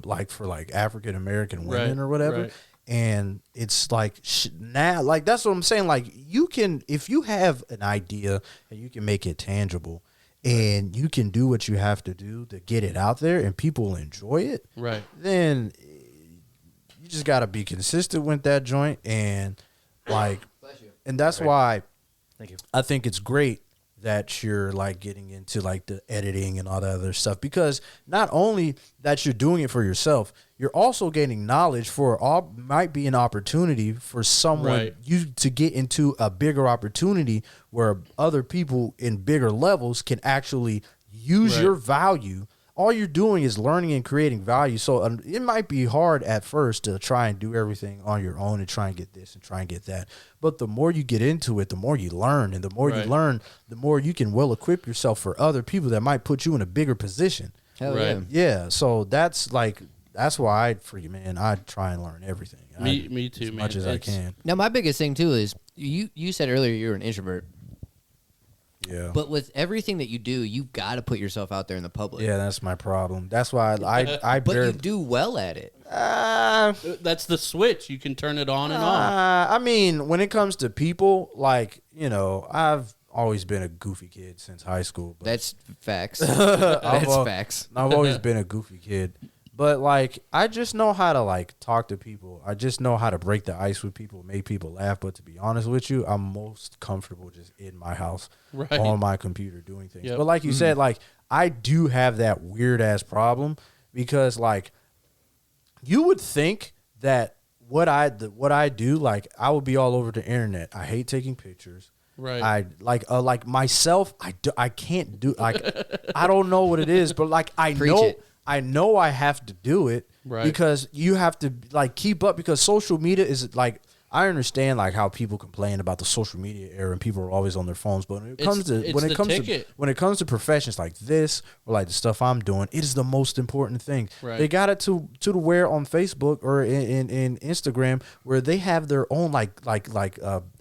African American women or whatever. Right. And it's like now, like that's what I'm saying. Like you can, if you have an idea and you can make it tangible, and you can do what you have to do to get it out there, and people enjoy it. Right. Then you just got to be consistent with that joint, and like, and that's why Thank you. I think it's great that you're like getting into like the editing and all that other stuff, because not only that you're doing it for yourself, you're also gaining knowledge for all might be an opportunity for someone you to get into a bigger opportunity where other people in bigger levels can actually use your value. All you're doing is learning and creating value. So it might be hard at first to try and do everything on your own and try and get this and try and get that. But the more you get into it, the more you learn. And the more you learn, the more you can well equip yourself for other people that might put you in a bigger position. Hell yeah. Yeah. So that's why I try and learn everything. Me too, as man. much as I can. Now, my biggest thing, too, is you said earlier you're an introvert. Yeah. But with everything that you do, you've got to put yourself out there in the public. Yeah, that's my problem. That's why I But barely. you do well at it. That's the switch. You can turn it on and off. I mean, when it comes to people, like, I've always been a goofy kid since high school. But That's facts. That's facts. I've always been a goofy kid. But, like, I just know how to, like, talk to people. I just know how to break the ice with people, make people laugh. But to be honest with you, I'm most comfortable just in my house on my computer doing things. Yep. But like you said, like, I do have that weird-ass problem because, like, you would think that what I do, like, I would be all over the internet. I hate taking pictures. Right. I like myself. I can't do, like, I don't know what it is, but like I know I have to do it because you have to, like, keep up, because social media is, like, I understand, like, how people complain about the social media era and people are always on their phones, but when it comes to professions like this or like the stuff I'm doing, it is the most important thing. Right. They got it to where on Facebook or in Instagram where they have their own like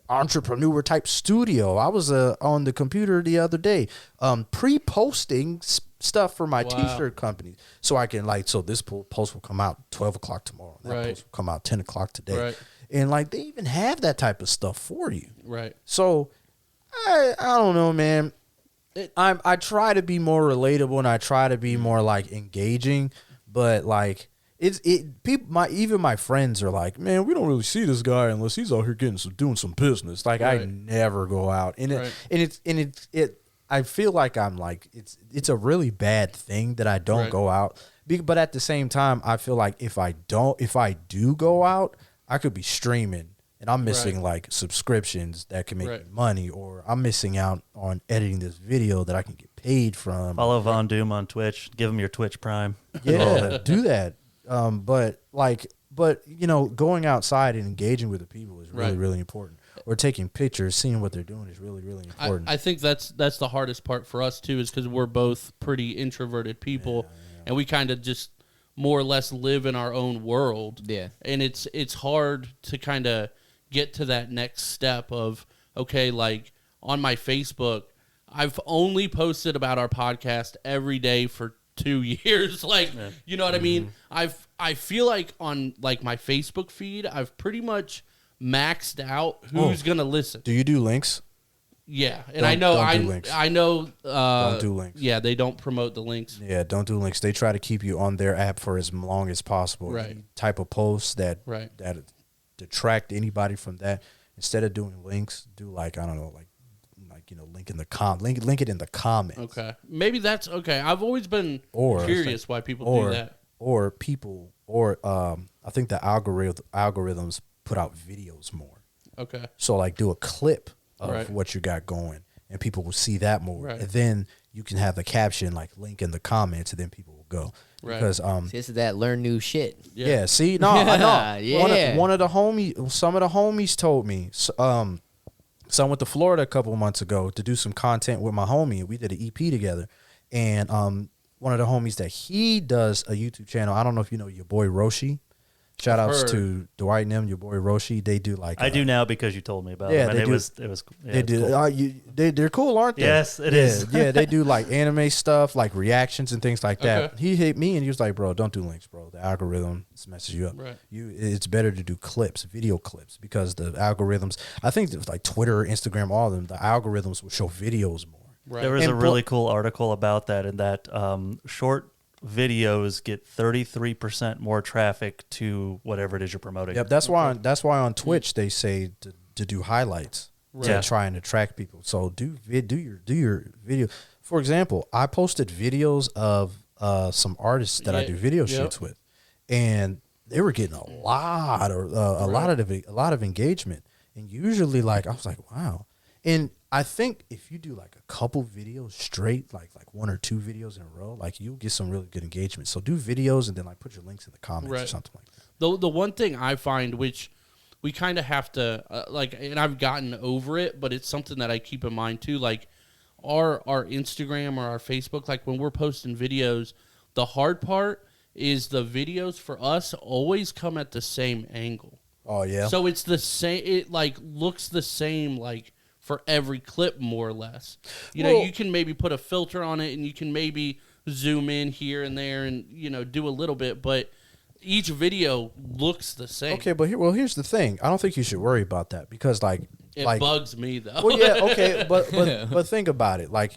entrepreneur type studio. I was on the computer the other day pre-posting stuff for my t-shirt company, so I can, like, so this post will come out 12 o'clock tomorrow, that post will come out 10 o'clock today, and like they even have that type of stuff for you, so I don't know, man. I try to be more relatable and I try to be more, like, engaging, but like even my friends are like, man, we don't really see this guy unless he's out here doing some business. Like, I never go out, and I feel like I'm like, it's a really bad thing that I don't go out. But at the same time, I feel like if I do go out, I could be streaming and I'm missing like subscriptions that can make me money, or I'm missing out on editing this video that I can get paid from. Follow VaunDoom on Twitch. Give him your Twitch Prime. Yeah, do that. But going outside and engaging with the people is really, really important. Or taking pictures, seeing what they're doing is really, really important. I think that's the hardest part for us too, is because we're both pretty introverted people, and we kind of just more or less live in our own world. Yeah, and it's hard to kind of get to that next step of, okay, like on my Facebook, I've only posted about our podcast every day for 2 years. Like, you know what I mean? I feel like on, like, my Facebook feed, I've pretty much maxed out who's gonna listen. Do you do links? Yeah, and I know don't do links. Yeah, they don't promote the links. Yeah, don't do links. They try to keep you on their app for as long as possible. Right. Any type of posts that detract anybody from that. Instead of doing links, do, like, I don't know, like link it in the comments. Okay, maybe that's okay. I've always been curious why people do that. I think the algorithms put out videos more. Okay. So, like, do a clip of what you got going, and people will see that more. And then you can have the caption, like, link in the comments, and then people will go. Right. Because this is that learn new shit. Yeah. See, no, I know. Yeah. Some of the homies told me. So I went to Florida a couple of months ago to do some content with my homie. We did an EP together, and one of the homies that he does a YouTube channel. I don't know if you know your boy Roshi. Shout outs to Dwight and them, your boy Roshi. They do, like, I do now because you told me about it. It was they do. Cool. They're cool, aren't they? Yes, it is. Yeah, they do, like, anime stuff, like reactions and things like that. He hit me and he was like, "Bro, don't do links, bro. The algorithm messes you up. It's better to do clips, video clips, because the algorithms. I think it's like Twitter, Instagram, all of them. The algorithms will show videos more." Right. There was a really cool article about that, in that short videos get 33% more traffic to whatever it is you're promoting. Yep, that's why on Twitch they say to do highlights to try and attract people. So do your video. For example, I posted videos of some artists that I do video shoots with, and they were getting a lot of engagement. And usually, like, I was like, wow. And I think if you do, like, a couple videos straight, like one or two videos in a row, like, you'll get some really good engagement. So do videos and then, like, put your links in the comments or something like that. The one thing I find, which we kind of have to, and I've gotten over it, but it's something that I keep in mind too, like our Instagram or our Facebook, like when we're posting videos, the hard part is the videos for us always come at the same angle. Oh, yeah? So it's the same, it, like, looks the same, like, for every clip, more or less. You know, you can maybe put a filter on it, and you can maybe zoom in here and there, and do a little bit, but each video looks the same. Okay, but here's the thing. I don't think you should worry about that because it bugs me though. Well, yeah, okay, but think about it. Like,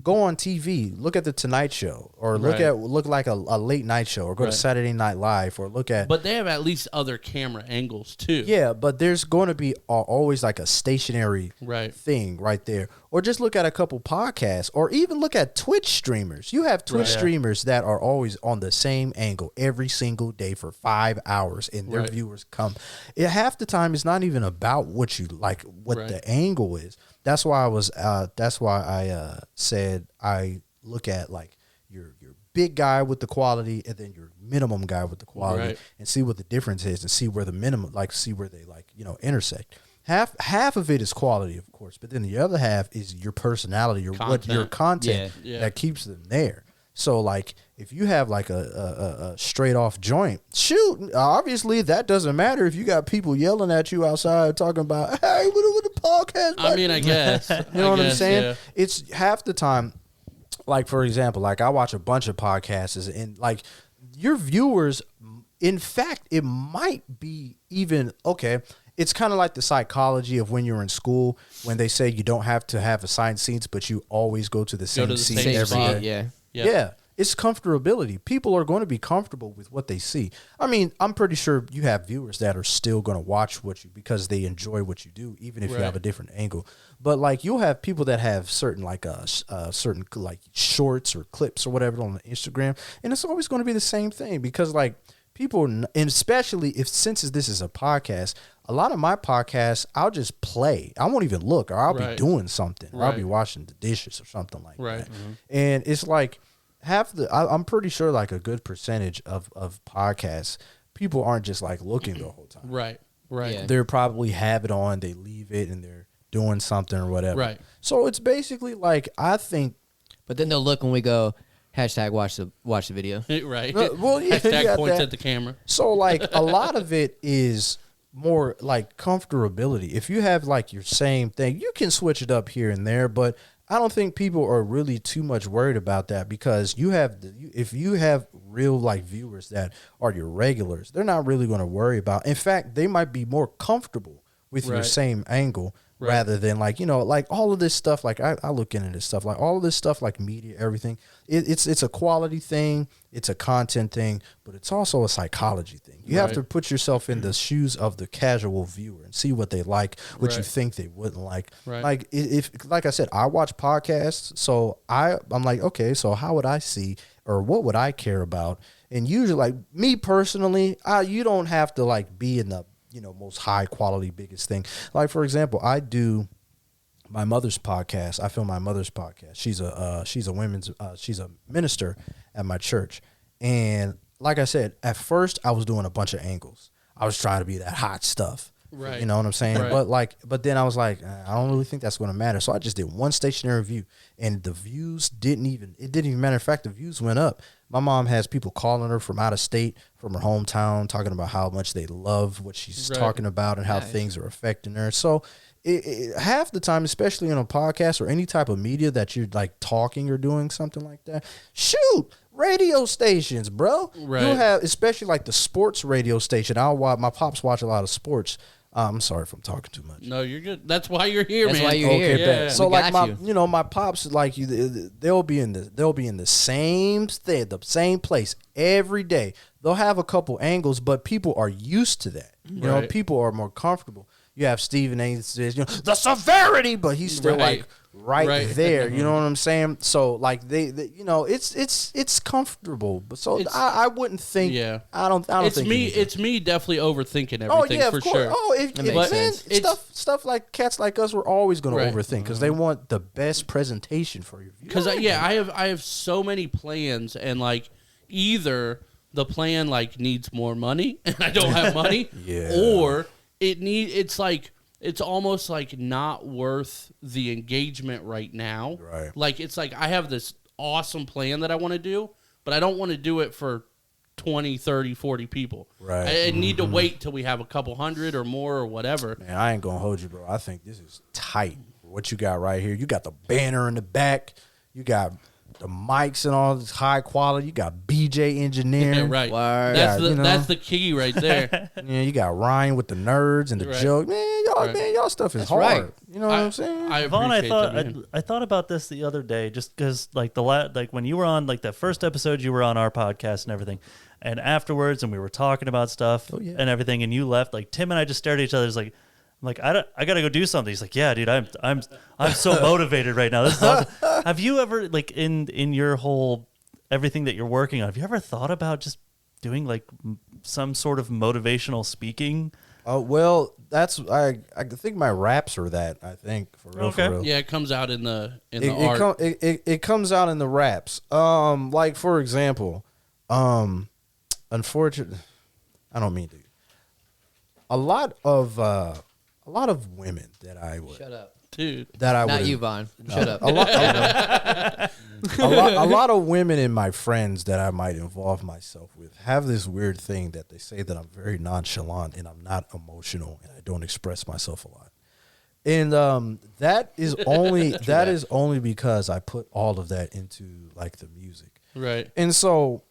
go on TV, look at the Tonight Show, or look like a late night show, or go to Saturday Night Live, or look at. But they have at least other camera angles too. Yeah, but there's going to be always like a stationary thing right there, or just look at a couple podcasts, or even look at Twitch streamers. You have Twitch streamers that are always on the same angle every single day for 5 hours, and their viewers come. Half the time, it's not even about what you like, what the angle is. That's why I said I look at like your big guy with the quality and then your minimum guy with the quality and see what the difference is and see where the minimum see where they intersect. Half of it is quality, of course, but then the other half is your personality, your content that keeps them there. So like if you have like a straight off joint, shoot, obviously that doesn't matter if you got people yelling at you outside talking about, hey, what the podcast? I mean, I guess. You know what I'm saying? Yeah. It's half the time, like for example, like I watch a bunch of podcasts and like your viewers, in fact, it might be even, okay, it's kind of like the psychology of when you're in school, when they say you don't have to have assigned seats, but you always go to the same seat every day. Yeah. It's comfortability. People are going to be comfortable with what they see. I mean, I'm pretty sure you have viewers that are still going to watch because they enjoy what you do, even if you have a different angle. But like you'll have people that have certain like shorts or clips or whatever on Instagram, and it's always going to be the same thing because like people, and especially since this is a podcast, a lot of my podcasts I'll just play. I won't even look, or I'll be doing something, or I'll be washing the dishes or something like that. Mm-hmm. And it's like. I'm pretty sure like a good percentage of podcasts, people aren't just like looking the whole time. Right. Yeah. They're probably have it on, they leave it, and they're doing something or whatever. Right. So it's basically like, I think. But then they'll look when we go, hashtag watch the video. Right. Well, yeah. Hashtag points at the camera. So like a lot of it is more like comfortability. If you have like your same thing, you can switch it up here and there, but I don't think people are really too much worried about that because if you have real like viewers that are your regulars, they're not really going to worry about. In fact, they might be more comfortable with your same angle rather than like, like all of this stuff. Like I look into this stuff, like all of this stuff, like media, everything. It's a quality thing. It's a content thing, but it's also a psychology thing. You have to put yourself in the shoes of the casual viewer and see what they like, what you think they wouldn't like. Right. Like like I said, I watch podcasts, so I'm like, okay, so how would I see or what would I care about? And usually, like me personally, you don't have to like be in the most high quality, biggest thing. Like for example, I do my mother's podcast. I film my mother's podcast. She's a minister at my church, and like I said, at first I was doing a bunch of angles. I was trying to be that hot stuff. Right. You know what I'm saying? Right. But then I was like, I don't really think that's going to matter. So I just did one stationary view, and the views didn't even matter. In fact, the views went up. My mom has people calling her from out of state, from her hometown, talking about how much they love what she's talking about and how things are affecting her. So half the time, especially on a podcast or any type of media that you're like talking or doing something like that, shoot, radio stations, bro. Right. You have, especially like the sports radio station. My pops watch a lot of sports. I'm sorry if I'm talking too much. No, you're good. That's why you're here, man. That's why you're here. Yeah. So like my pops, like they'll be in the same thing, the same place every day. They'll have a couple angles, but people are used to that. You know, people are more comfortable. You have Stephen A. says, the severity, but he's still like right there. You know what I'm saying? So like they it's comfortable. But so I wouldn't think. Yeah. I don't think it's me definitely overthinking everything for sure. Oh, it makes sense. Stuff like cats like us, we're always going to overthink because they want the best presentation for your view. Because I have so many plans, and like either the plan like needs more money and I don't have money, or it's almost like not worth the engagement right now. Right. Like it's like I have this awesome plan that I want to do, but I don't want to do it for 20, 30, 40 people. Right. I need to wait till we have a couple hundred or more or whatever. Man, I ain't gonna hold you, bro. I think this is tight what you got right here. You got the banner in the back. You got the mics and all this high quality. You got BJ engineering. Yeah, right. Word. That's the key right there. Yeah, you got Ryan with the nerds and the Right. joke. Man, y'all stuff is That's hard. right. You know what I'm saying? Vaughn, I appreciate that, man. thought about this the other day, just because like like when you were on like that first episode, you were on our podcast and everything, and afterwards, and we were talking about stuff and everything, and you left. Like Tim and I just stared at each other. It's like, I'm like, I gotta go do something. He's like, yeah, dude, I'm so motivated right now. This is awesome. Have you ever like in your whole everything that you're working on? Have you ever thought about just doing like some sort of motivational speaking? Well, that's I think my raps are that. I think for real. Okay. For real. Yeah, it comes out in the art. It comes out in the raps. Like for example, unfortunately, I don't mean to. A lot of women that I would Shut up. Dude. that I Not would you, Vaughn. Shut up. a lot of women in my friends that I might involve myself with have this weird thing that they say that I'm very nonchalant and I'm not emotional and I don't express myself a lot. And that is only because I put all of that into like the music. Right. And so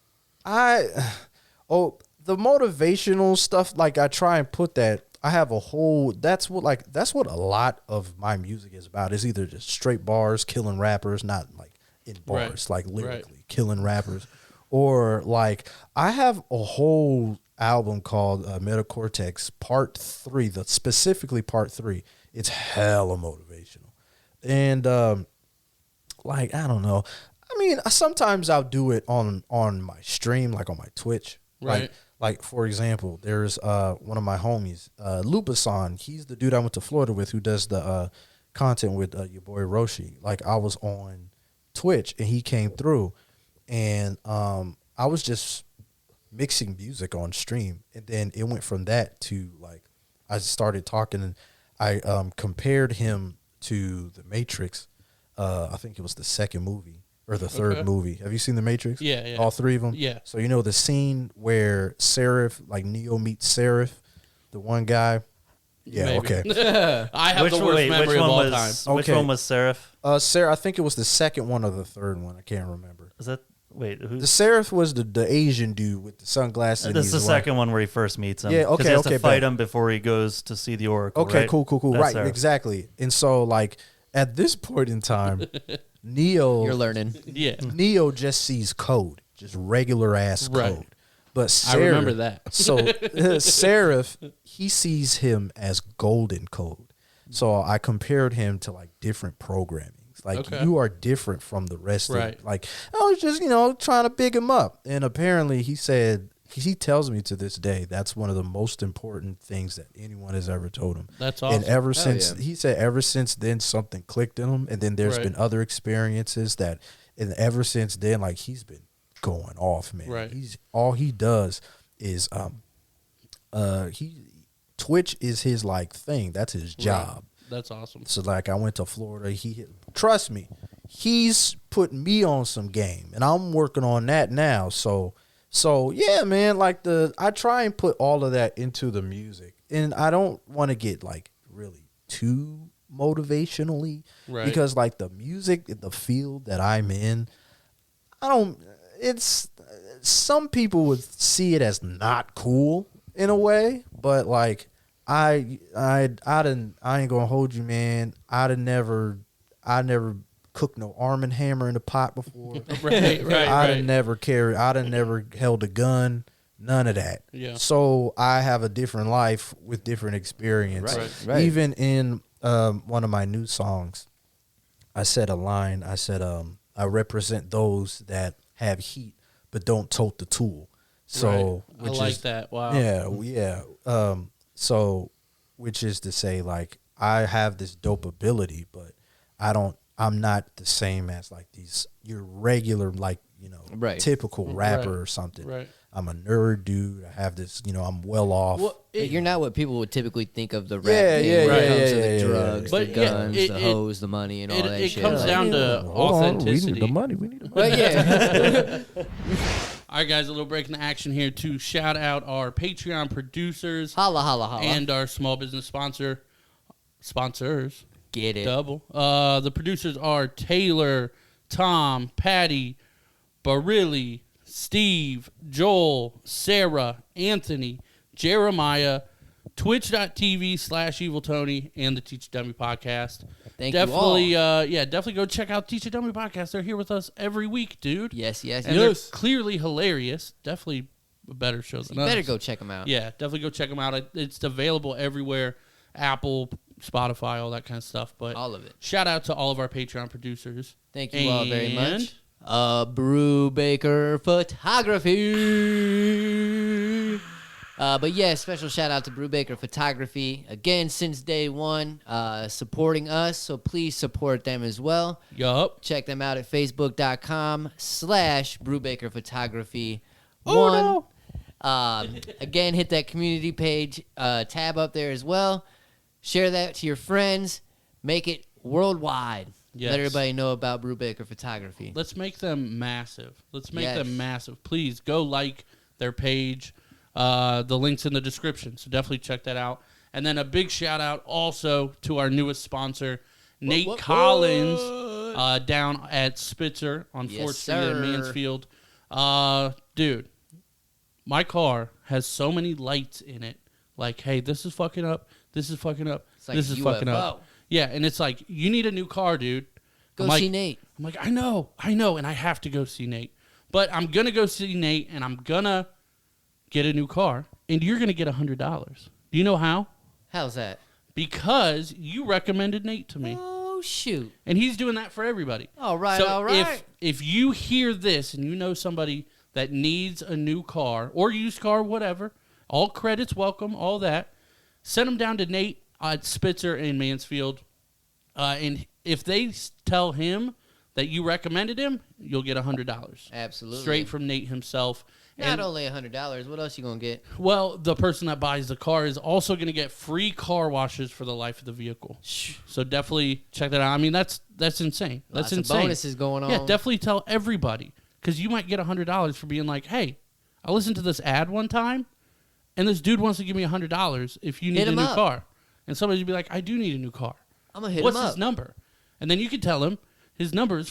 the motivational stuff, like I try and put that. I have a whole. That's what a lot of my music is about. Is either just straight bars, killing rappers, not like in bars, like lyrically killing rappers, or like I have a whole album called Metacortex Part 3. Specifically Part 3. It's hella motivational, and like I don't know. I mean, sometimes I'll do it on my stream, like on my Twitch, Right. Like for example, there's one of my homies, Lupason. He's the dude I went to Florida with, who does the content with your boy Roshi. Like I was on Twitch and he came through, and I was just mixing music on stream, and then it went from that to like I started talking, and I compared him to The Matrix. I think it was the second movie. Or the third movie. Have you seen The Matrix? Yeah. All three of them? Yeah. So you know the scene where Seraph, like Neo meets Seraph, the one guy? Yeah, Maybe. okay. I have the worst memory of all time. Which one was Seraph? Sarah, I think it was the second one or the third one. I can't remember. Is that who's The Seraph was the Asian dude with the sunglasses. This is the second one where he first meets him. Yeah, 'Cause okay, he has okay, to fight bet. him before he goes to see the Oracle. Okay, right? cool. That's Right, Seraph. exactly. And so, like, at this point in time, Neo... You're learning. Yeah. Neo just sees code, just regular ass code. Right. But I remember that. So Seraph, he sees him as golden code. So I compared him to like different programmings. Like you are different from the rest of it. Like I was just, trying to big him up. And apparently he said, he tells me to this day, that's one of the most important things that anyone has ever told him. That's awesome. And he said ever since then something clicked in him. And then there's been other experiences and ever since then, like he's been going off, man. Right. All he does is Twitch is his like thing. That's his job. Right. That's awesome. So like I went to Florida. Trust me, he's put me on some game, and I'm working on that now. So yeah, man. Like I try and put all of that into the music, and I don't want to get like really too motivationally, because like the music, the field that I'm in, it's some people would see it as not cool in a way, but like I ain't gonna hold you, man. I never cooked no Arm & Hammer in the pot before. I never held a gun. None of that. Yeah. So I have a different life with different experience. Right. Even in one of my new songs, I said a line. I said, I represent those that have heat but don't tote the tool. So I like that. Wow. Yeah. So which is to say, like, I have this dope ability, but I'm not the same as like your regular, like, typical rapper or something. Right. I'm a nerd dude. I have this, I'm well off. Well, you're not what people would typically think of the rap Yeah, game yeah, when it yeah, comes yeah, to the yeah, drugs, yeah. the But guns, yeah, the hoes, the money, and all that it shit. comes Like, down to authenticity. We need the money. But yeah. All right, guys, a little break in the action here to shout out our Patreon producers Holla, holla, holla. and our small business sponsors. Get it. Double. The producers are Taylor, Tom, Patty, Barili, Steve, Joel, Sarah, Anthony, Jeremiah, twitch.tv/eviltony, and the Teach a Dummy podcast. Thank definitely, you all. definitely go check out Teach a Dummy podcast. They're here with us every week, dude. Yes. And they're clearly hilarious. Definitely a better show than You us. better go check them out. Yeah, definitely go check them out. It's available everywhere. Apple, Spotify, all that kind of stuff. But All of it. shout out to all of our Patreon producers. Thank you all very And- much. Brew Baker Photography. But yeah, special shout out to Brew Baker Photography. Again, since day one, supporting us. So please support them as well. Yup. Check them out at facebook.com/Brewbaker Photography. Oh, Again, hit that community page tab up there as well. Share that to your friends. Make it worldwide. Yes. Let everybody know about Brew Baker Photography. Let's make them massive. Yes. Them massive. Please go like their page. The link's in the description, so definitely check that out. And then a big shout out also to our newest sponsor, Nate Collins, down at Spitzer on Yes, 4th Street in sir. Mansfield. Dude, my car has so many lights in it. Like, hey, this is fucking up. This is fucking up. It's like this is fucking up. Yeah, and it's like, you need a new car, dude. Go I'm like- see Nate. I'm like, I know, and I have to go see Nate. But I'm going to go see Nate, and I'm going to get a new car, and you're going to get $100. Do you know how? How's that? Because you recommended Nate to me. Oh, shoot. And he's doing that for everybody. All right, So all right. if you hear this and you know somebody that needs a new car or used car, whatever, all credits welcome, all that, send them down to Nate at Spitzer in Mansfield. And if they tell him that you recommended him, you'll get $100. Absolutely. Straight from Nate himself. Not And- only $100. What else you going to get? Well, the person that buys the car is also going to get free car washes for the life of the vehicle. So definitely check that out. I mean, that's insane. That's Lots of insane. bonuses going on. Yeah, definitely tell everybody because you might get $100 for being like, hey, I listened to this ad one time, and this dude wants to give me $100 if you need Hit a him new up. car. And somebody would be like, I do need a new car. I'm going to hit What's him up. his number? And then you can tell him his number is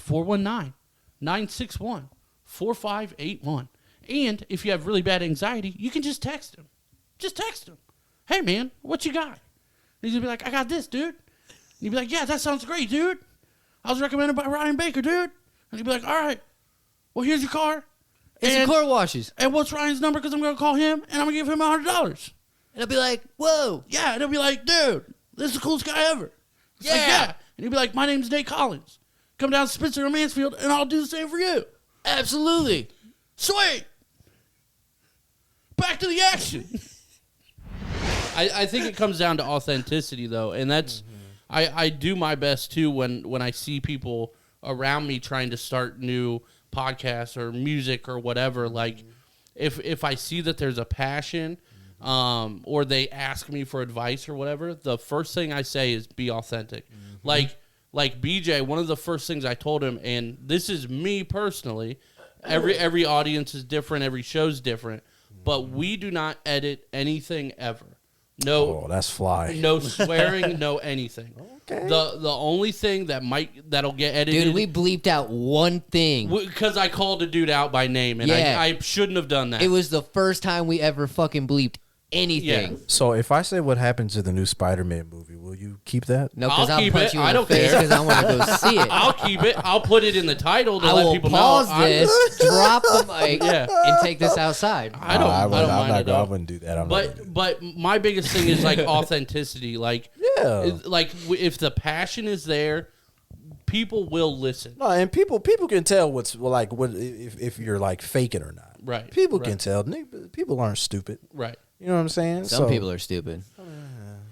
419-961-4581. And if you have really bad anxiety, you can just text him. Just text him. Hey, man, what you got? And he's going to be like, I got this, dude. And you'd be like, yeah, that sounds great, dude. I was recommended by Ryan Baker, dude. And he'd be like, all right, well, here's your car. It's some car washes. And what's Ryan's number? Because I'm going to call him, and I'm going to give him $100. And I'll be like, whoa. Yeah, and he'll be like, dude, this is the coolest guy ever. It's like, Yeah. And he'll be like, my name's Nate Collins. Come down to Spitzer or Mansfield, and I'll do the same for you. Absolutely. Sweet. Back to the action. I think it comes down to authenticity, though, and that's I do my best too when I see people around me trying to start new podcasts or music or whatever. Like if I see that there's a passion, or they ask me for advice or whatever, the first thing I say is be authentic. Like BJ, one of the first things I told him, and this is me personally. Every audience is different. Every show's different. But we do not edit anything ever. Oh, that's fly. No swearing, no anything. Okay. The only thing that'll get edited. Dude, we bleeped out one thing. Because I called a dude out by name, and Yeah. I shouldn't have done that. It was the first time we ever fucking bleeped anything. Yeah. So if I say what happens to the new Spider-Man movie, will you keep that? No, because I'll I'll keep punch it. you I in the don't face care. because I want to go see it. I'll keep it. I'll put it in the title to I let will people pause know. this, drop the mic, Yeah. and take this outside. I don't I'm mind not, it. I wouldn't do that. I'm not gonna do But my biggest thing is like authenticity. Like Yeah. if the passion is there, people will listen. No, and people can tell what if you're like faking or not. Right. People Right. can tell. People aren't stupid. Right. You know what I'm saying? Some people are stupid.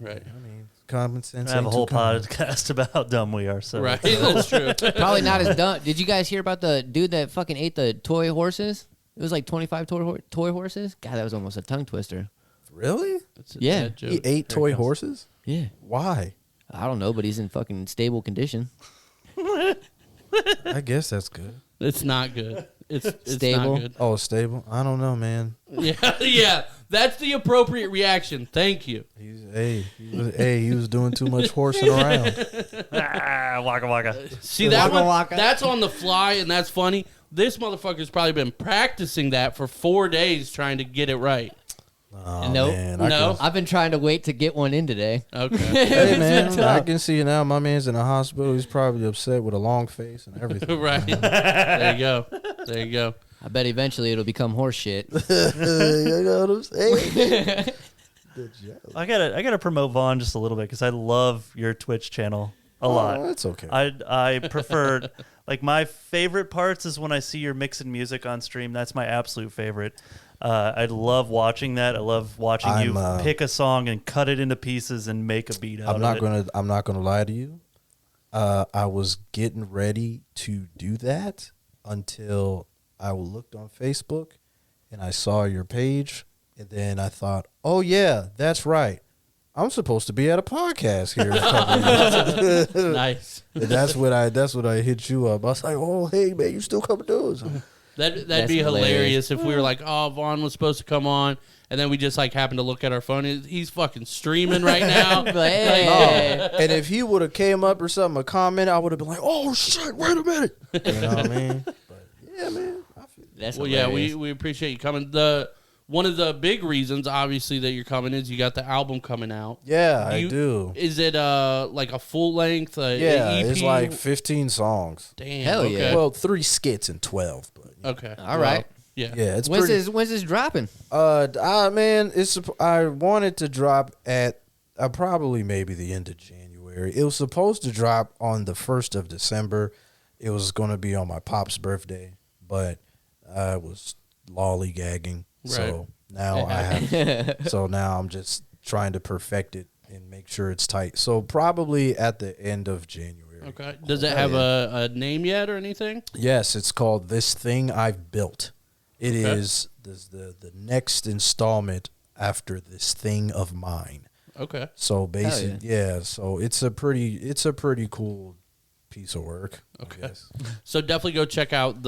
Right. I mean, common sense. I have a ain't whole too common. podcast about how dumb we are. So Right. That's true. Probably not as dumb. Did you guys hear about the dude that fucking ate the toy horses? It was like 25 toy horses. God, that was almost a tongue twister. Really? That's a Yeah. bad joke. He ate Here toy it comes. horses? Yeah. Why? I don't know, but he's in fucking stable condition. I guess that's good. It's not good. It's Stable. not good. Oh, stable? I don't know, man. Yeah, yeah. That's the appropriate reaction. Thank you. He was doing too much horsing around. Waka waka. See, that Waka one, waka. that's on the fly, and that's funny. This motherfucker's probably been practicing that for 4 days trying to get it right. Oh, Nope. man, No? I've been trying to wait to get one in today. Okay. Hey man, I can see you now. My man's in the hospital. He's probably upset with a long face and everything. Right. There you go. There you go. I bet eventually it'll become horse shit. You know what I'm saying? Good job. I gotta promote Vaughn just a little bit because I love your Twitch channel a lot. That's okay. I prefer like my favorite parts is when I see you're mixing music on stream. That's my absolute favorite. I love watching that. I love watching you pick a song and cut it into pieces and make a beat out of it. I'm not gonna lie to you. I was getting ready to do that until I looked on Facebook and I saw your page, and then I thought, oh yeah, that's right. I'm supposed to be at a podcast here. In a couple of minutes. Nice. And that's what I hit you up. I was like, oh hey man, you still coming to us? That'd That's be hilarious hilarious. if we were like, oh, Vaughn was supposed to come on, and then we just like happened to look at our phone. He's fucking streaming right now. But hey, And if he would have came up or something, a comment, I would have been like, oh shit, wait a minute. You know what I mean? But yeah, man. I feel that's Well, yeah, hilarious. we appreciate you coming. One of the big reasons, obviously, that you're coming is you got the album coming out. Yeah, I You- do. Is it like a full length? Yeah, EP? it's like 15 songs. Damn. Hell okay. yeah. Well, 3 skits and 12. But Okay. All right. Yeah. yeah, it's When's pretty. this dropping? Man, I wanted to drop at probably maybe the end of January. It was supposed to drop on the 1st of December. It was going to be on my pop's birthday, but I was lollygagging. So now so now I'm just trying to perfect it and make sure it's tight. So probably at the end of January. Okay. Does it have a name yet or anything? Yes, it's called This Thing I've Built. It is the next installment after This Thing of Mine. Okay. So basically, so it's a pretty cool piece of work. Okay. I guess. So definitely go check out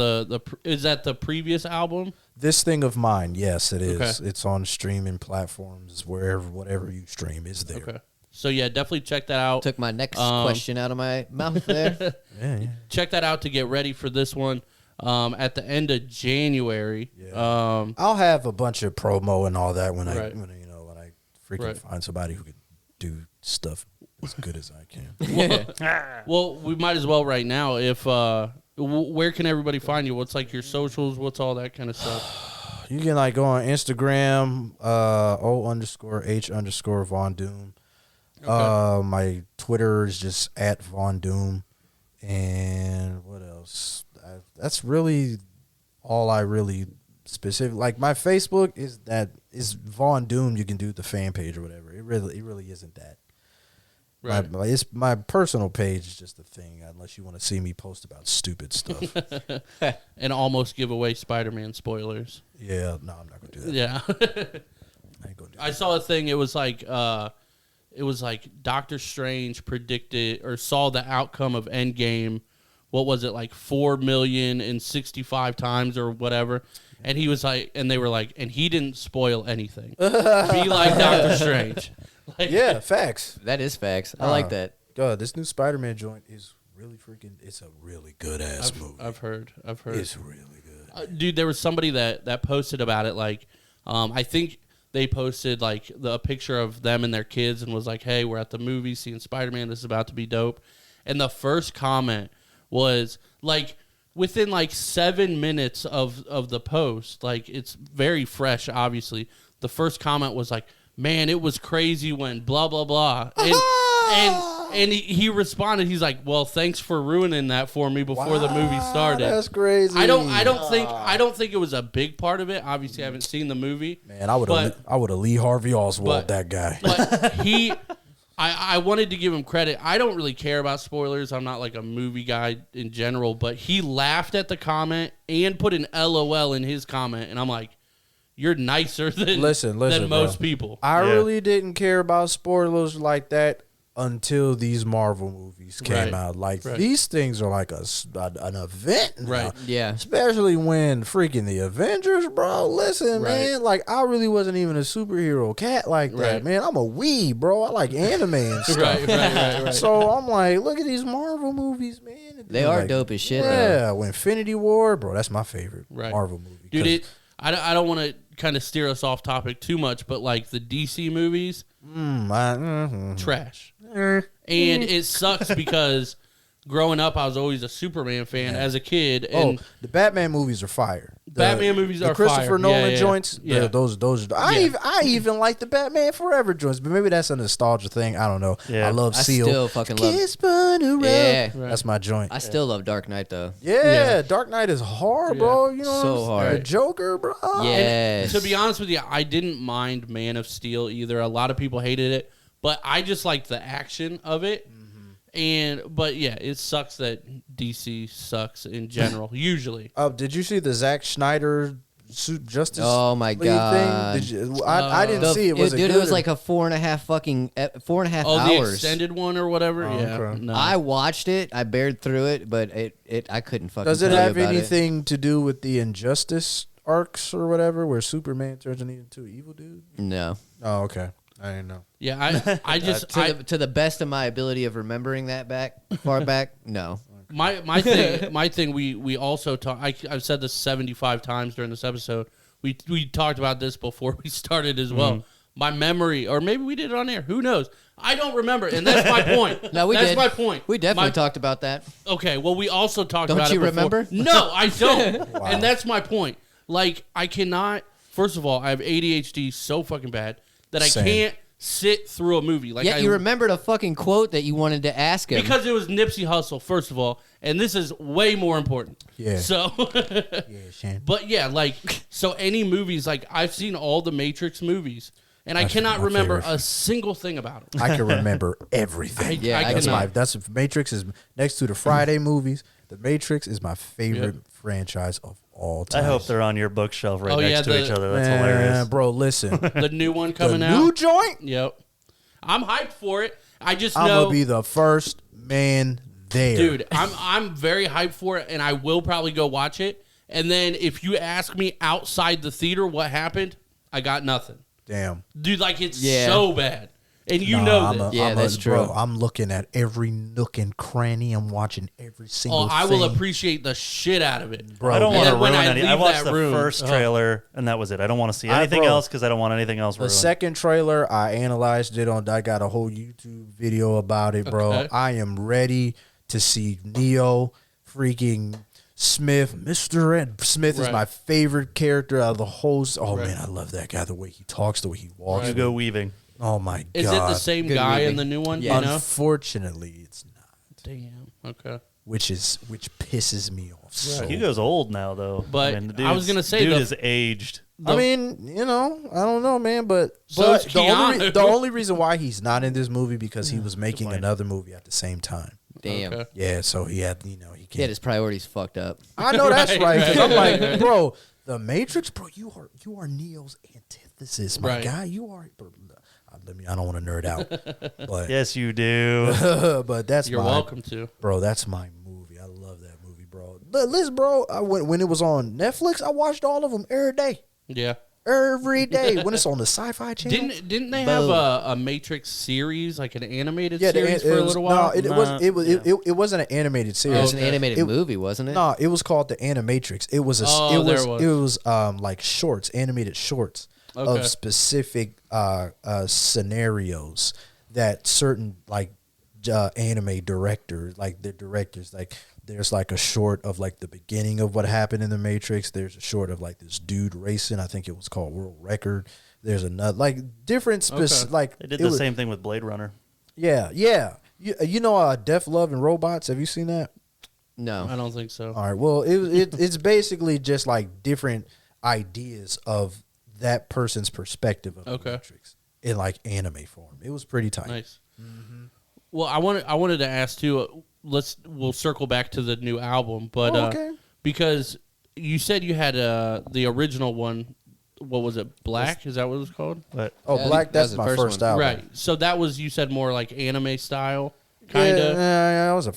is that the previous album? This Thing of Mine, yes, it is. Okay. It's on streaming platforms, whatever you stream is there. Okay. So yeah, definitely check that out. Took my next question out of my mouth there. Yeah. Check that out to get ready for this one at the end of January. Yeah. I'll have a bunch of promo and all that when I freaking Right. find somebody who can do stuff as good as I can. Well, we might as well right now. If where can everybody find you? What's like your socials? What's all that kind of stuff? You can go on Instagram, O_H_ VaunDoom. Okay. My Twitter is just at VaunDoom. And what else? That's really all I really specific. Like my Facebook is VaunDoom. You can do the fan page or whatever. It really isn't that. Right. My personal page is just a thing, unless you want to see me post about stupid stuff. And almost give away Spider-Man spoilers. Yeah, no, I'm not gonna do that. Yeah. I ain't gonna do that. I saw a thing. It was like Doctor Strange predicted or saw the outcome of Endgame. What was it, like 4,065 times or whatever? And he was like, and they were like, and he didn't spoil anything. Be like Doctor Strange. Like, Yeah, facts. That is facts. I like that. God, this new Spider-Man joint is really it's a really good ass movie. I've heard. It's really good. Dude, there was somebody that posted about it. Like, I think they posted like a picture of them and their kids and was like, "Hey, we're at the movie seeing Spider-Man. This is about to be dope." And the first comment was like, within like 7 minutes of the post, like it's very fresh. Obviously, the first comment was like, "Man, it was crazy when blah blah blah," and he responded. He's like, "Well, thanks for ruining that for me before the movie started." That's crazy. I don't think it was a big part of it. Obviously, I haven't seen the movie. Man, I would have Lee Harvey Oswald that guy. But I wanted to give him credit. I don't really care about spoilers. I'm not like a movie guy in general, but he laughed at the comment and put an LOL in his comment, and I'm like, you're nicer than Listen, than most bro. people. I really didn't care about spoilers like that until these Marvel movies came out. Like, these things are like an event now. Right. Yeah. Especially when freaking the Avengers, bro. Listen, man. Like, I really wasn't even a superhero cat like that, man. I'm a weeb, bro. I like anime and stuff. Right. So I'm like, look at these Marvel movies, man. They are like, dope as shit, yeah, Infinity War, bro. That's my favorite Marvel movie. Dude, I don't want to kind of steer us off topic too much, but like the DC movies, trash. And it sucks because growing up, I was always a Superman fan as a kid. And the Batman movies are fire. Batman movies are Christopher fire. Nolan joints. Yeah. Those. I even like the Batman Forever joints, but maybe that's a nostalgia thing. I don't know. Yeah. I love Seal. I still fucking love Kiss Bunny Road. Yeah. That's my joint. I still love Dark Knight though. Yeah, Dark Knight is hard, bro. You know, So what I'm hard. saying? The Joker, bro. Yes. To be honest with you, I didn't mind Man of Steel either. A lot of people hated it, but I just liked the action of it. But yeah, it sucks that DC sucks in general. Usually. Did you see the Zack Snyder Justice? Oh my League God! thing? Did you? I didn't see it. Was it dude, good? it was like a 4.5 Oh, hours. the extended one or whatever. Yeah. okay. No. I watched it. I bared through it, but I couldn't fucking. Does it tell you have about anything to do with the Injustice arcs or whatever, where Superman turns into an evil dude? No. Oh, okay. I didn't know. Yeah, I just To the best of my ability of remembering that far back, no. my thing. We also talk. I've said this 75 times during this episode. We talked about this before we started as well. My memory, or maybe we did it on air. Who knows? I don't remember, and that's my point. No, we did. That's my point. We definitely talked about that. Okay, well, we also talked Don't about it you before. remember? No, I don't. And that's my point. Like, I cannot. First of all, I have ADHD so fucking bad that I Same. can't sit through a movie. Like, Yet you remembered a fucking quote that you wanted to ask him. because it was Nipsey Hussle, first of all, and this is way more important. Yeah. So, Yeah, Shane. but yeah, like, so any movies, like, I've seen all the Matrix movies, and I That's cannot my remember favorite. a single thing about them. I can remember everything. Yeah, I that's cannot. that's Matrix is next to the Friday movies. The Matrix is my favorite franchise of all I time. hope they're on your bookshelf right Oh, yeah, next to each other. That's Man, hilarious. bro. Listen, The new one the coming out. new joint. Yep. I'm hyped for it. I just I'm know. gonna be the first man there, Dude, I'm very hyped for it, and I will probably go watch it. And then if you ask me outside the theater what happened, I got nothing. Damn. Dude, like, it's Yeah. so bad. And you Nah, know this. Yeah, that's bro, true. I'm looking at every nook and cranny. I'm watching every single Oh, I will thing. appreciate the shit out of it. Bro, I don't And want to then when ruin I any. I leave watched that the room- first oh. trailer, and that was it. I don't want to see I- anything bro, else because I don't want anything else The ruined. second trailer, I analyzed it on. I got a whole YouTube video about it, bro. Okay. I am ready to see Neo, freaking Smith, Mr. Ed Smith is Right. my favorite character out of the whole. Oh man, I love that guy. The way he talks, the way he walks. Hugo Weaving. Oh my Is god. it the same Good guy movie. in the new one? Yeah. You know? Unfortunately, it's not. Damn. Okay. Which pisses me off. So. Hugo's old now, though. But the I was dude's- gonna say dude the- is aged. I mean, you know, I don't know, man, but So is the only, Keanu. the only reason why he's not in this movie because he was making point. another movie at the same time. Damn. Okay. Yeah, so he had, he He had can't. his priorities fucked up. I know that's Right, right. 'Cause right, I'm like, right. bro, the Matrix, bro, you are Neo's antithesis, my Right. guy. You are. Bro, I don't want to nerd out, but Yes, you do. but that's You're my, welcome to. bro. That's my movie. I love that movie, bro. But listen, bro, when it was on Netflix, I watched all of them every day. Yeah. Every day when it's on the Sci-Fi Channel. Didn't they have a Matrix series, like an animated Yeah, series for a little while? It wasn't an animated It series. was an animated It- movie, wasn't it? No, it was called the Animatrix. It was Oh, there it was. like shorts, animated shorts Okay. of specific scenarios that certain like anime directors, like the directors, like there's like a short of like the beginning of what happened in the Matrix. There's a short of like this dude racing. I think it was called World Record. There's another like different Okay. like They did it the was- same thing with Blade Runner. Yeah. You know, Death, Love, and Robots. Have you seen that? No. I don't think so. All right. Well, it's basically just like different ideas of that person's perspective of the Matrix in like anime form. It was pretty tight. Nice. Well, I wanted to ask too. We'll circle back to the new album, but Oh, okay. because you said you had the original one what was it? Black? Is that what it was called? But Oh, Yeah, Black. That's the my first first one. album. Right. So that was, you said, more like anime style, kind of. Yeah, I was a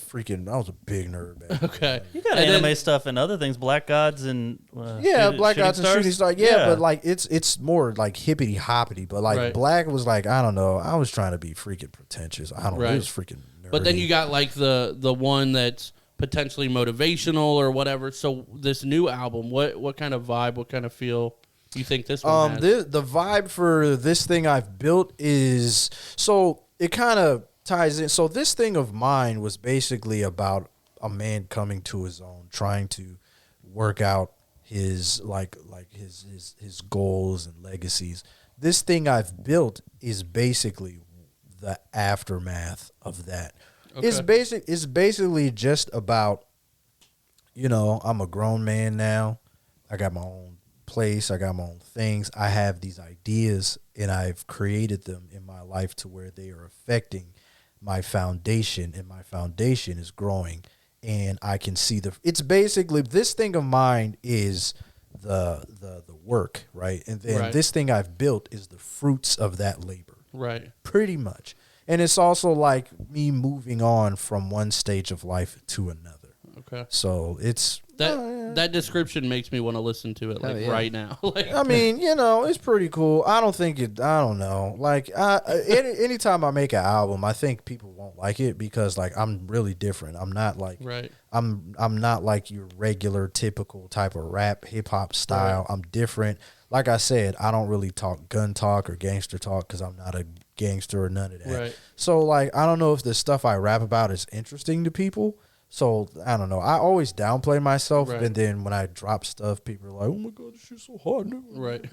big nerd back then. Okay. you got And anime then- stuff and other things, Black Gods and Black Shooting Gods and Stars? Shooting Stars. Yeah, but like it's more like hippity hoppity. But like Right. Black was like, I don't know. I was trying to be freaking pretentious. I don't know. Right. It was freaking nerdy. But then you got like the one that's potentially motivational or whatever. So this new album, what kind of vibe, what kind of feel do you think this one has? the vibe for this thing I've built is, so it kind of ties in. So this thing of mine was basically about a man coming to his own, trying to work out his his goals and legacies. This thing I've built is basically the aftermath of that. Okay. It's basically just about, I'm a grown man now. I got my own place. I got my own things. I have these ideas, and I've created them in my life to where they are affecting my foundation, and my foundation is growing. And I can see it's basically, this thing of mine is the work, right? And then Right. this thing I've built is the fruits of that labor, Right. pretty much. And it's also like me moving on from one stage of life to another. Okay. So it's That description makes me want to listen to it like yeah. right now. Like, I mean, it's pretty cool. I don't know. Like, anytime I make an album, I think people won't like it because, like, I'm really different. I'm not like, right. I'm not like your regular, typical type of rap, hip hop style. Right. I'm different. Like I said, I don't really talk gun talk or gangster talk because I'm not a gangster or none of that. Right. So, like, I don't know if the stuff I rap about is interesting to people. So, I don't know. I always downplay myself, Right. and then when I drop stuff, people are like, "Oh my god, this shit's so hard." Right.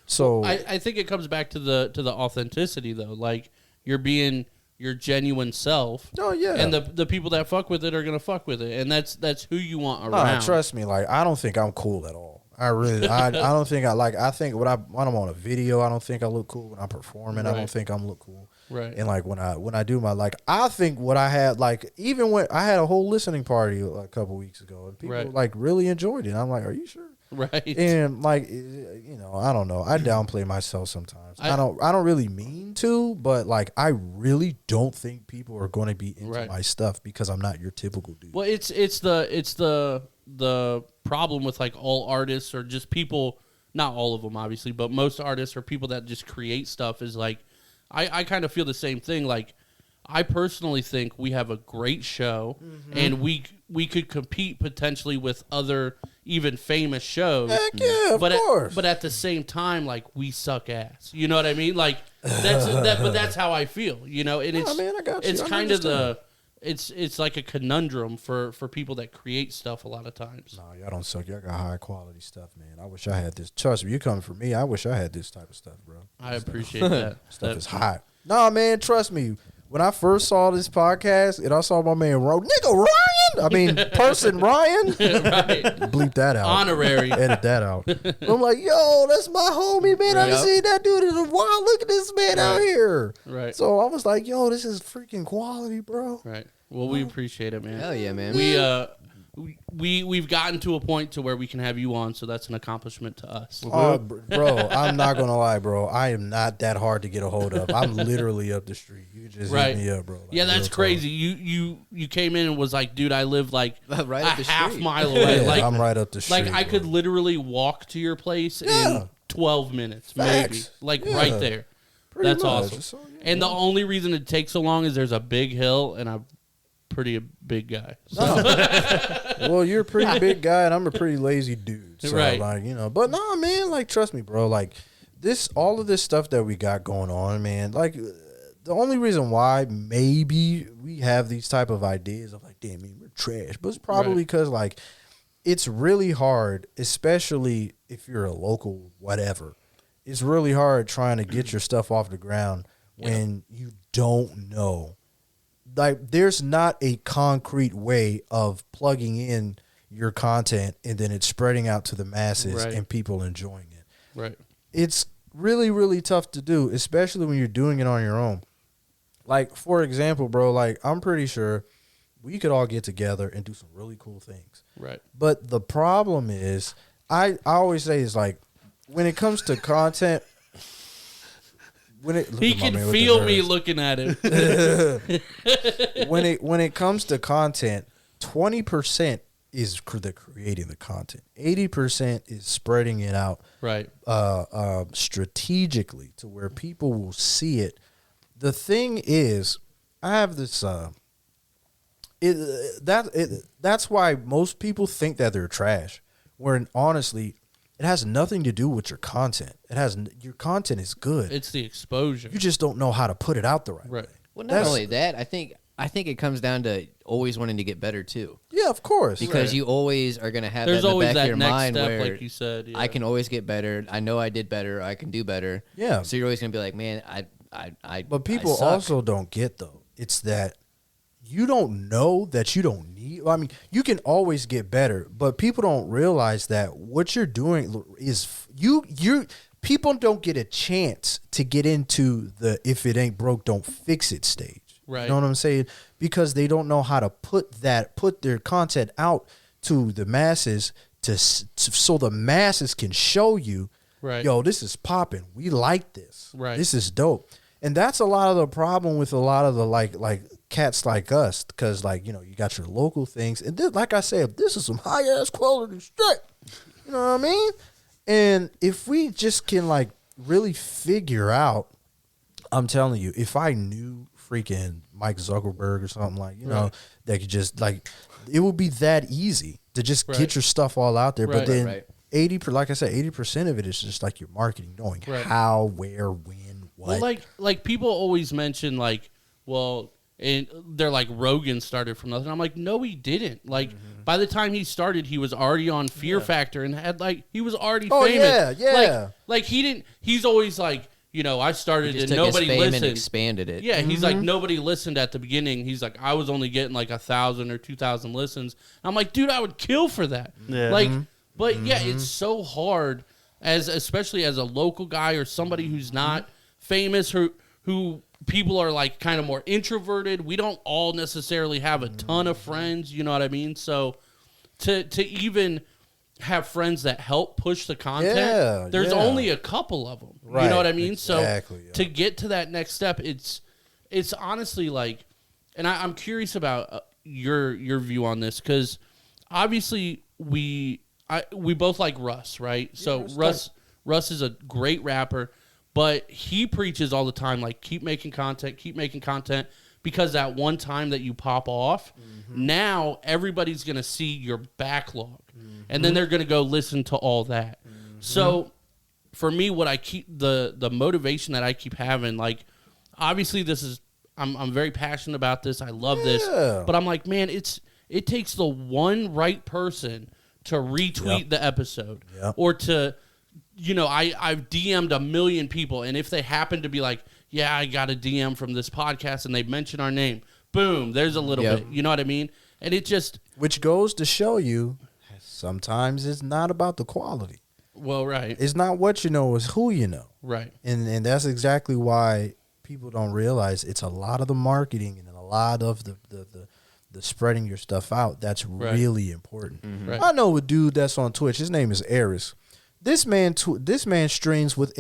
So I think it comes back to the authenticity though. Like you're being your genuine self. Oh yeah. And the people that fuck with it are gonna fuck with it, and that's who you want around. Nah, trust me, like I don't think I'm cool at all. I don't think I think when I'm on a video, I don't think I look cool. When I'm performing, I Right. don't think I'm look cool. Right. And like when I do my, like, I think what I had, like, even when I had a whole listening party a couple weeks ago, and people Right. like really enjoyed it. I'm like, are you sure? Right. And like, I don't know. I downplay myself sometimes. I don't really mean to, but like, I really don't think people are going to be into Right. my stuff because I'm not your typical dude. Well, it's the problem with like all artists or just people, not all of them obviously, but most artists or people that just create stuff is like, I kind of feel the same thing. Like, I personally think we have a great show, and we could compete potentially with other even famous shows. Heck yeah, of course. But at the same time, like, we suck ass. You know what I mean? Like but that's how I feel. And it's man, I got you. it's I kind of understand. it's like a conundrum for people that create stuff a lot of times. No, y'all don't suck. Y'all got high quality stuff, man. I wish I had this. Trust me, you coming from me. I wish I had this type of stuff, bro. I appreciate that. Stuff is hot. No, man, trust me. When I first saw this podcast and I saw my man person Ryan, Right. bleep that out. Honorary. Edit that out. I'm like, yo, that's my homie, man. I haven't Yep. seen that dude in a while. Look at this man out Right. here. Right. So I was like, yo, this is freaking quality, bro. Right. Well, we appreciate it, man. Hell yeah, man. We've gotten to a point to where we can have you on, so that's an accomplishment to us. Oh, bro, I'm not gonna lie, bro. I am not that hard to get a hold of. I'm literally up the street. You can just Right. hit me up, bro. Like, Yeah, that's real talk. crazy. You came in and was like, dude, I live like Right a up the half street. mile away. Yeah, like I'm right up the street. like I bro. could literally walk to your place Yeah. in 12 minutes, Facts. maybe. Like Yeah. right there. Pretty That's much. awesome. So, yeah. And the only reason it takes so long is there's a big hill, and I'm pretty a big guy. So, Well, you're a pretty big guy, and I'm a pretty lazy dude. So, Right. like, but nah, man, like, trust me, bro. Like, all of this stuff that we got going on, man. Like, the only reason why maybe we have these type of ideas of like, damn, man, we're trash, but it's probably Right. because like, it's really hard, especially if you're a local whatever. It's really hard trying to get your stuff off the ground when you don't know. Like, there's not a concrete way of plugging in your content and then it's spreading out to the masses Right. and people enjoying it. right. It's really, really tough to do, especially when you're doing it on your own. Like, for example, bro, like, I'm pretty sure we could all get together and do some really cool things. Right. But the problem is, I always say is like, when it comes to content, he can feel me looking at him. when it comes to content, 20% is the creating the content. 80% is spreading it out Right. Strategically to where people will see it. The thing is, I have this. That's why most people think that they're trash. Where honestly, it has nothing to do with your content. Your content is good. It's the exposure. You just don't know how to put it out the right way. Well, not only that, I think it comes down to always wanting to get better too. Yeah, of course. Because you always are going to have There's that in the always back that of your next mind step, where like you said. Yeah. I can always get better. I know I did better. I can do better. Yeah. So you're always going to be like, man, I. But people also don't get though. It's that you don't know that you don't need. I mean, you can always get better, but people don't realize that what you're doing is you. People don't get a chance to get into the if it ain't broke, don't fix it stage. Right. You know what I'm saying? Because they don't know how to put their content out to the masses so the masses can show you, Right. Yo, this is popping. We like this. Right. This is dope. And that's a lot of the problem with a lot of the like cats like us, because you got your local things, and this, like I said, this is some high ass quality shit. You know what I mean? And if we just can really figure out, I'm telling you, if I knew freaking Mike Zuckerberg or something that could just it would be that easy to just get your stuff all out there. But then 80% of it is just your marketing, knowing how, where, when, what. Well, like people always mention and they're like Rogan started from nothing. I'm like, no, he didn't. By the time he started, he was already on Fear Factor and had he was already famous. Yeah. Like he didn't. He's always like, I started and nobody listened. And expanded it. Yeah, he's like, nobody listened at the beginning. He's like, I was only getting 1,000 or 2,000 listens. I'm like, dude, I would kill for that. Yeah. But yeah, it's so hard especially as a local guy or somebody who's not famous, who people are kind of more introverted. We don't all necessarily have a ton of friends, you know what I mean? So to even have friends that help push the content, there's only a couple of them. Right, you know what I mean? Exactly, so to get to that next step, it's honestly and I'm curious about your view on this, because obviously we both like Russ, right? So Russ is a great rapper, but he preaches all the time, keep making content, because that one time that you pop off, now everybody's going to see your backlog, and then they're going to go listen to all that. So for me, what I keep, the motivation that I keep having, obviously this is, I'm very passionate about this. I love this, but I'm like, man, it takes the one right person to retweet the episode or to, I've DM'd 1 million people, and if they happen to be like, yeah, I got a DM from this podcast and they mention our name, boom, there's a little bit, you know what I mean? And it just, which goes to show you, sometimes it's not about the quality. Well, right. It's not what you know, it's who you know. Right. And that's exactly why people don't realize it's a lot of the marketing and a lot of the spreading your stuff out that's really important. Right. I know a dude that's on Twitch. His name is Eris. This man streams with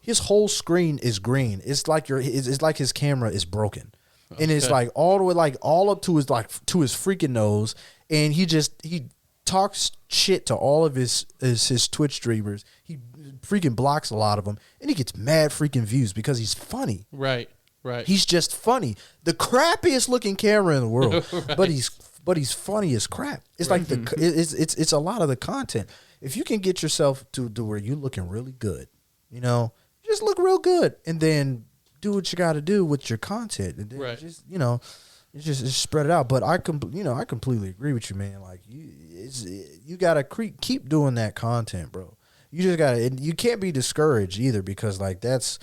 his whole screen is green. It's like his camera is broken, and it's all the way all up to his freaking nose, and he talks shit to all of his Twitch streamers. He freaking blocks a lot of them, and he gets mad freaking views because he's funny. Right. He's just funny. The crappiest looking camera in the world, but he's funny as crap. It's it's a lot of the content. If you can get yourself to where you're looking really good, just look real good, and then do what you got to do with your content, and then just spread it out. But I completely agree with you, man. You gotta keep doing that content, bro. You just gotta, and you can't be discouraged either, because that's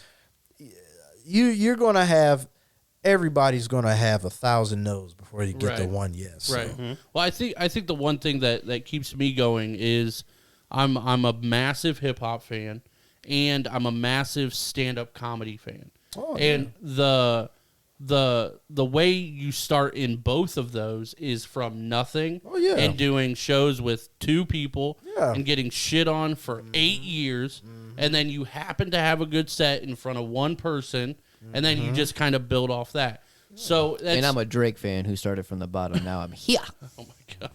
you're gonna have. Everybody's gonna have 1,000 no's before you get the one yes. Right. So. Well, I think the one thing that keeps me going is I'm a massive hip hop fan, and I'm a massive stand up comedy fan. Oh, and the way you start in both of those is from nothing and doing shows with 2 people and getting shit on for 8 years, and then you happen to have a good set in front of one person, and then you just kind of build off that. So that's, and I'm a Drake fan who started from the bottom. Now I'm here. Oh my god!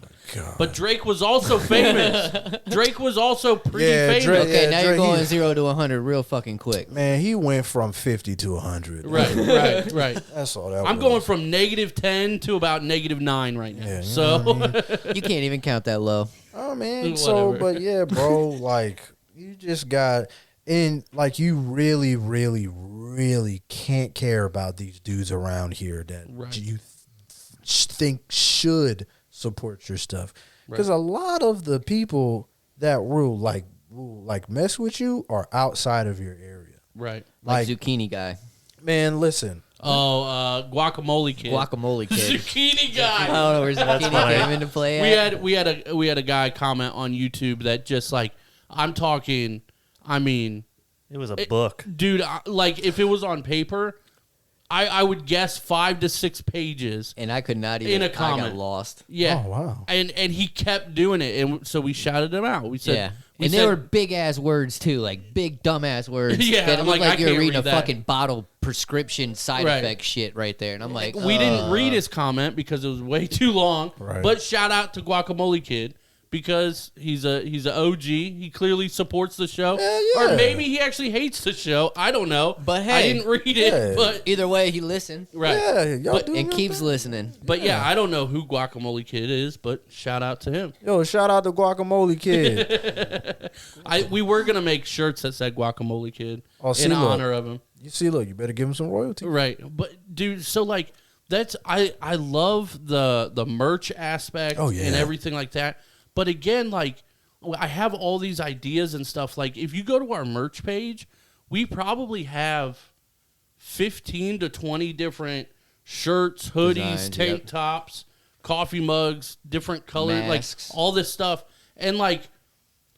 But Drake was also famous. Drake was also pretty famous. Okay, now you're going 0 to 100 real fucking quick. Man, he went from 50 to 100. Right. That's all that I'm was. going from -10 to about -9 right now. Yeah, so You can't even count that low. Oh man, Whatever. but yeah, bro, like you just got in, like you really, really, really can't care about these dudes around here that you think should support your stuff, because a lot of the people that will mess with you are outside of your area. right. Like Zucchini guy. Man, listen. Guacamole kid. Guacamole kid. Zucchini I guy. don't know where Zucchini came into play at. We had a guy comment on YouTube that just like It was a book. dude, like if it was on paper, I would guess 5 to 6 pages. And I could not even. In a I got comment. lost. Yeah. Oh, wow. And he kept doing it, and so we shouted him out. We said, Yeah. And they were big ass words too, like big dumb ass words. Yeah, that I'm looked like, I like you're can't reading read a that. fucking bottle prescription side Right. effect shit right there. And I'm like, we didn't read his comment because it was way too long. Right. But shout out to Guacamole Kid because he's a OG. He clearly supports the show, Yeah. or maybe he actually hates the show. I don't know. But I hey. didn't read it. Yeah. But Either way, he listened right. Yeah, y'all But- do and your keeps thing. listening. But yeah, I don't know who Guacamole Kid is, but shout out to him. Yo, shout out to Guacamole Kid. We were gonna make shirts that said Guacamole Kid Oh, see, in look. honor of him. You see, look, you better give him some royalty. Right. But dude, so like that's I love the merch aspect Oh, yeah. and everything like that. But again, like I have all these ideas and stuff. Like if you go to our merch page, we probably have 15 to 20 different shirts, hoodies, Designs, tank yep. tops, coffee mugs, different colors, like Masks. all this stuff. And like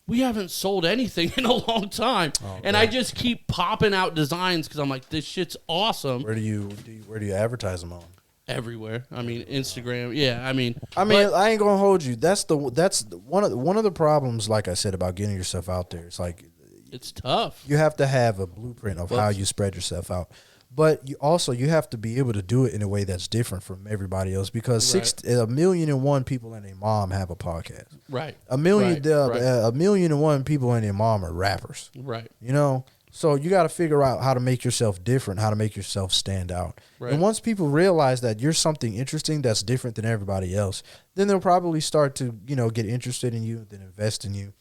we haven't sold anything in a long time. And I just keep popping out designs because I'm like, this shit's awesome. Where do you advertise them on? Everywhere. I mean, Instagram. Yeah, I mean, I ain't gonna hold you. That's one of the problems. Like I said about getting yourself out there. It's like it's tough. you have to have a blueprint of how you spread yourself out, but you have to be able to do it in a way that's different from everybody else. Because Right. 1,000,001 people and their mom have a podcast. Right. A million, Right. 1,000,001 people and their mom are rappers. Right. You know, so you got to figure out how to make yourself different, how to make yourself stand out. Right. And once people realize that you're something interesting that's different than everybody else, then they'll probably start to, get interested in you, then invest in you.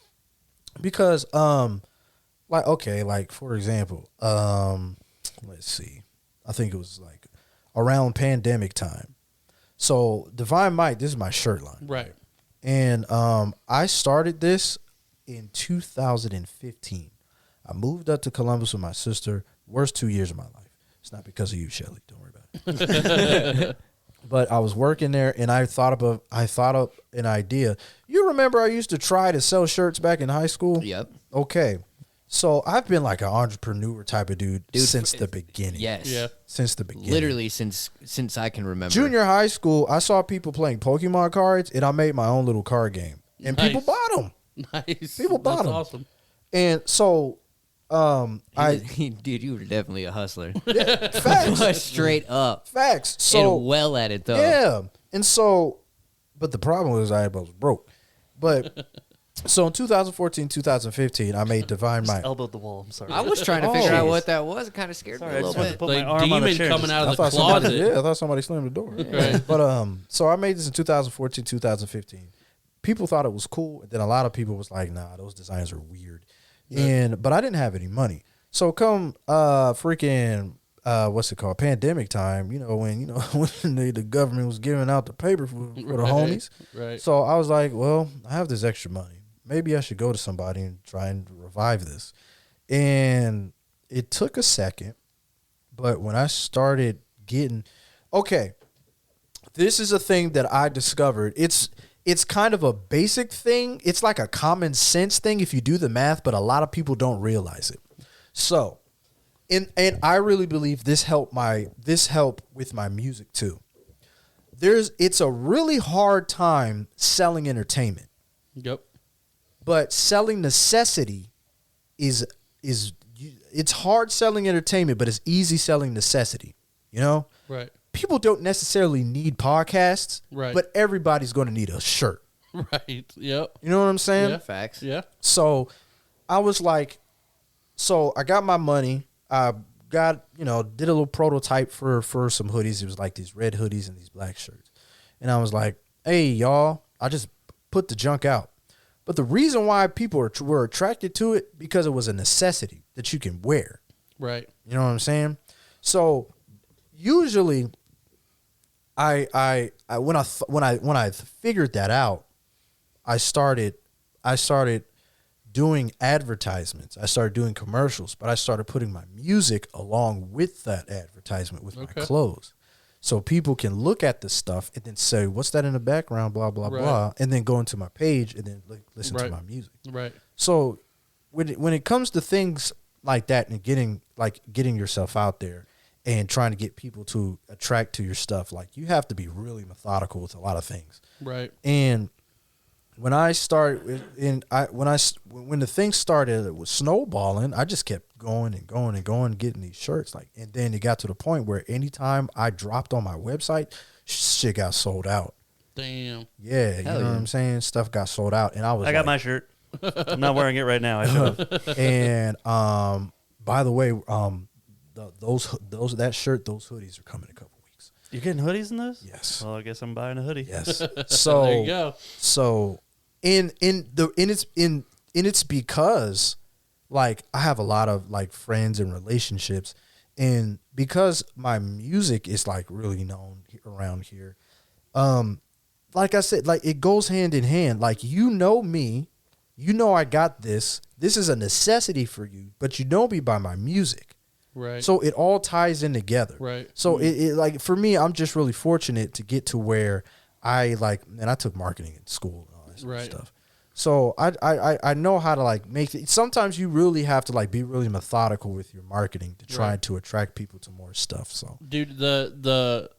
Because, for example, let's see, I think it was like around pandemic time. So Divine Might, this is my shirt line. Right. And I started this in 2015. I moved up to Columbus with my sister. Worst 2 years of my life. It's not because of you, Shelly. Don't worry about it. But I was working there, and I thought up an idea. You remember I used to try to sell shirts back in high school? Yep. Okay. So I've been like an entrepreneur type of dude since the beginning. Yes. Yeah. Since the beginning. Literally since I can remember. Junior high school, I saw people playing Pokemon cards, and I made my own little card game. And Nice. people bought them. Nice. People bought That's them. awesome. And so Dude, you were definitely a hustler. facts. Straight up. Facts. So and well at it though. yeah. And so, but the problem was I was broke. But so in 2014, 2015, I made Divine Might. Elbowed the wall. I'm sorry. I was trying to Oh. figure out what that was. It kind of scared Sorry, me I a just little wanted to bit. put my Like arm on the demon chair. coming out I of the thought somebody, closet. I thought somebody slammed the door. Right. But so I made this in 2014, 2015. People thought it was cool, and then a lot of people was like, "Nah, those designs are weird." But I didn't have any money. So come what's it called? Pandemic time, when the government was giving out the paper for the homies. Right. So I was like, well, I have this extra money. Maybe I should go to somebody and try and revive this. And it took a second, but when I started getting this is a thing that I discovered. It's kind of a basic thing. It's like a common sense thing if you do the math, but a lot of people don't realize it. So and I really believe this helped with my music too. It's a really hard time selling entertainment. Yep. But selling necessity is it's hard selling entertainment, but it's easy selling necessity. You know? Right. People don't necessarily need podcasts, right? But everybody's going to need a shirt. Right. Yep. You know what I'm saying? Yeah. Facts. Yeah. So I was like, so I got my money. I got, did a little prototype for some hoodies. It was like these red hoodies and these black shirts. And I was like, hey, y'all, I just put the junk out. But the reason why people were attracted to it, because it was a necessity that you can wear. Right. You know what I'm saying? So usually when I figured that out, I started doing advertisements. I started doing commercials, but I started putting my music along with that advertisement with my clothes. So people can look at the stuff and then say, what's that in the background, blah, blah, blah, and then go into my page and then listen to my music. Right. So when it comes to things like that and getting yourself out there and trying to get people to attract to your stuff, like you have to be really methodical with a lot of things. Right. And when I started, when the thing started, it was snowballing. I just kept going and going and going, getting these shirts. And then it got to the point where anytime I dropped on my website, shit got sold out. Damn. Yeah, you know what I'm saying? Stuff got sold out, and I got my shirt. I'm not wearing it right now. I should have. And by the way, that shirt, those hoodies are coming in a couple weeks. You're getting hoodies in those? Yes. Well, I guess I'm buying a hoodie. Yes. So there you go. So it's because like I have a lot of like friends and relationships, and because my music is like really known around here, like I said, like it goes hand in hand. Like me, I got this. This is a necessity for you, but you know me by my music. Right. So it all ties in together. Right. So it like for me, I'm just really fortunate to get to where I took marketing in school and all that sort of stuff. So I know how to like make it. Sometimes you really have to like be really methodical with your marketing to try to attract people to more stuff. So dude, the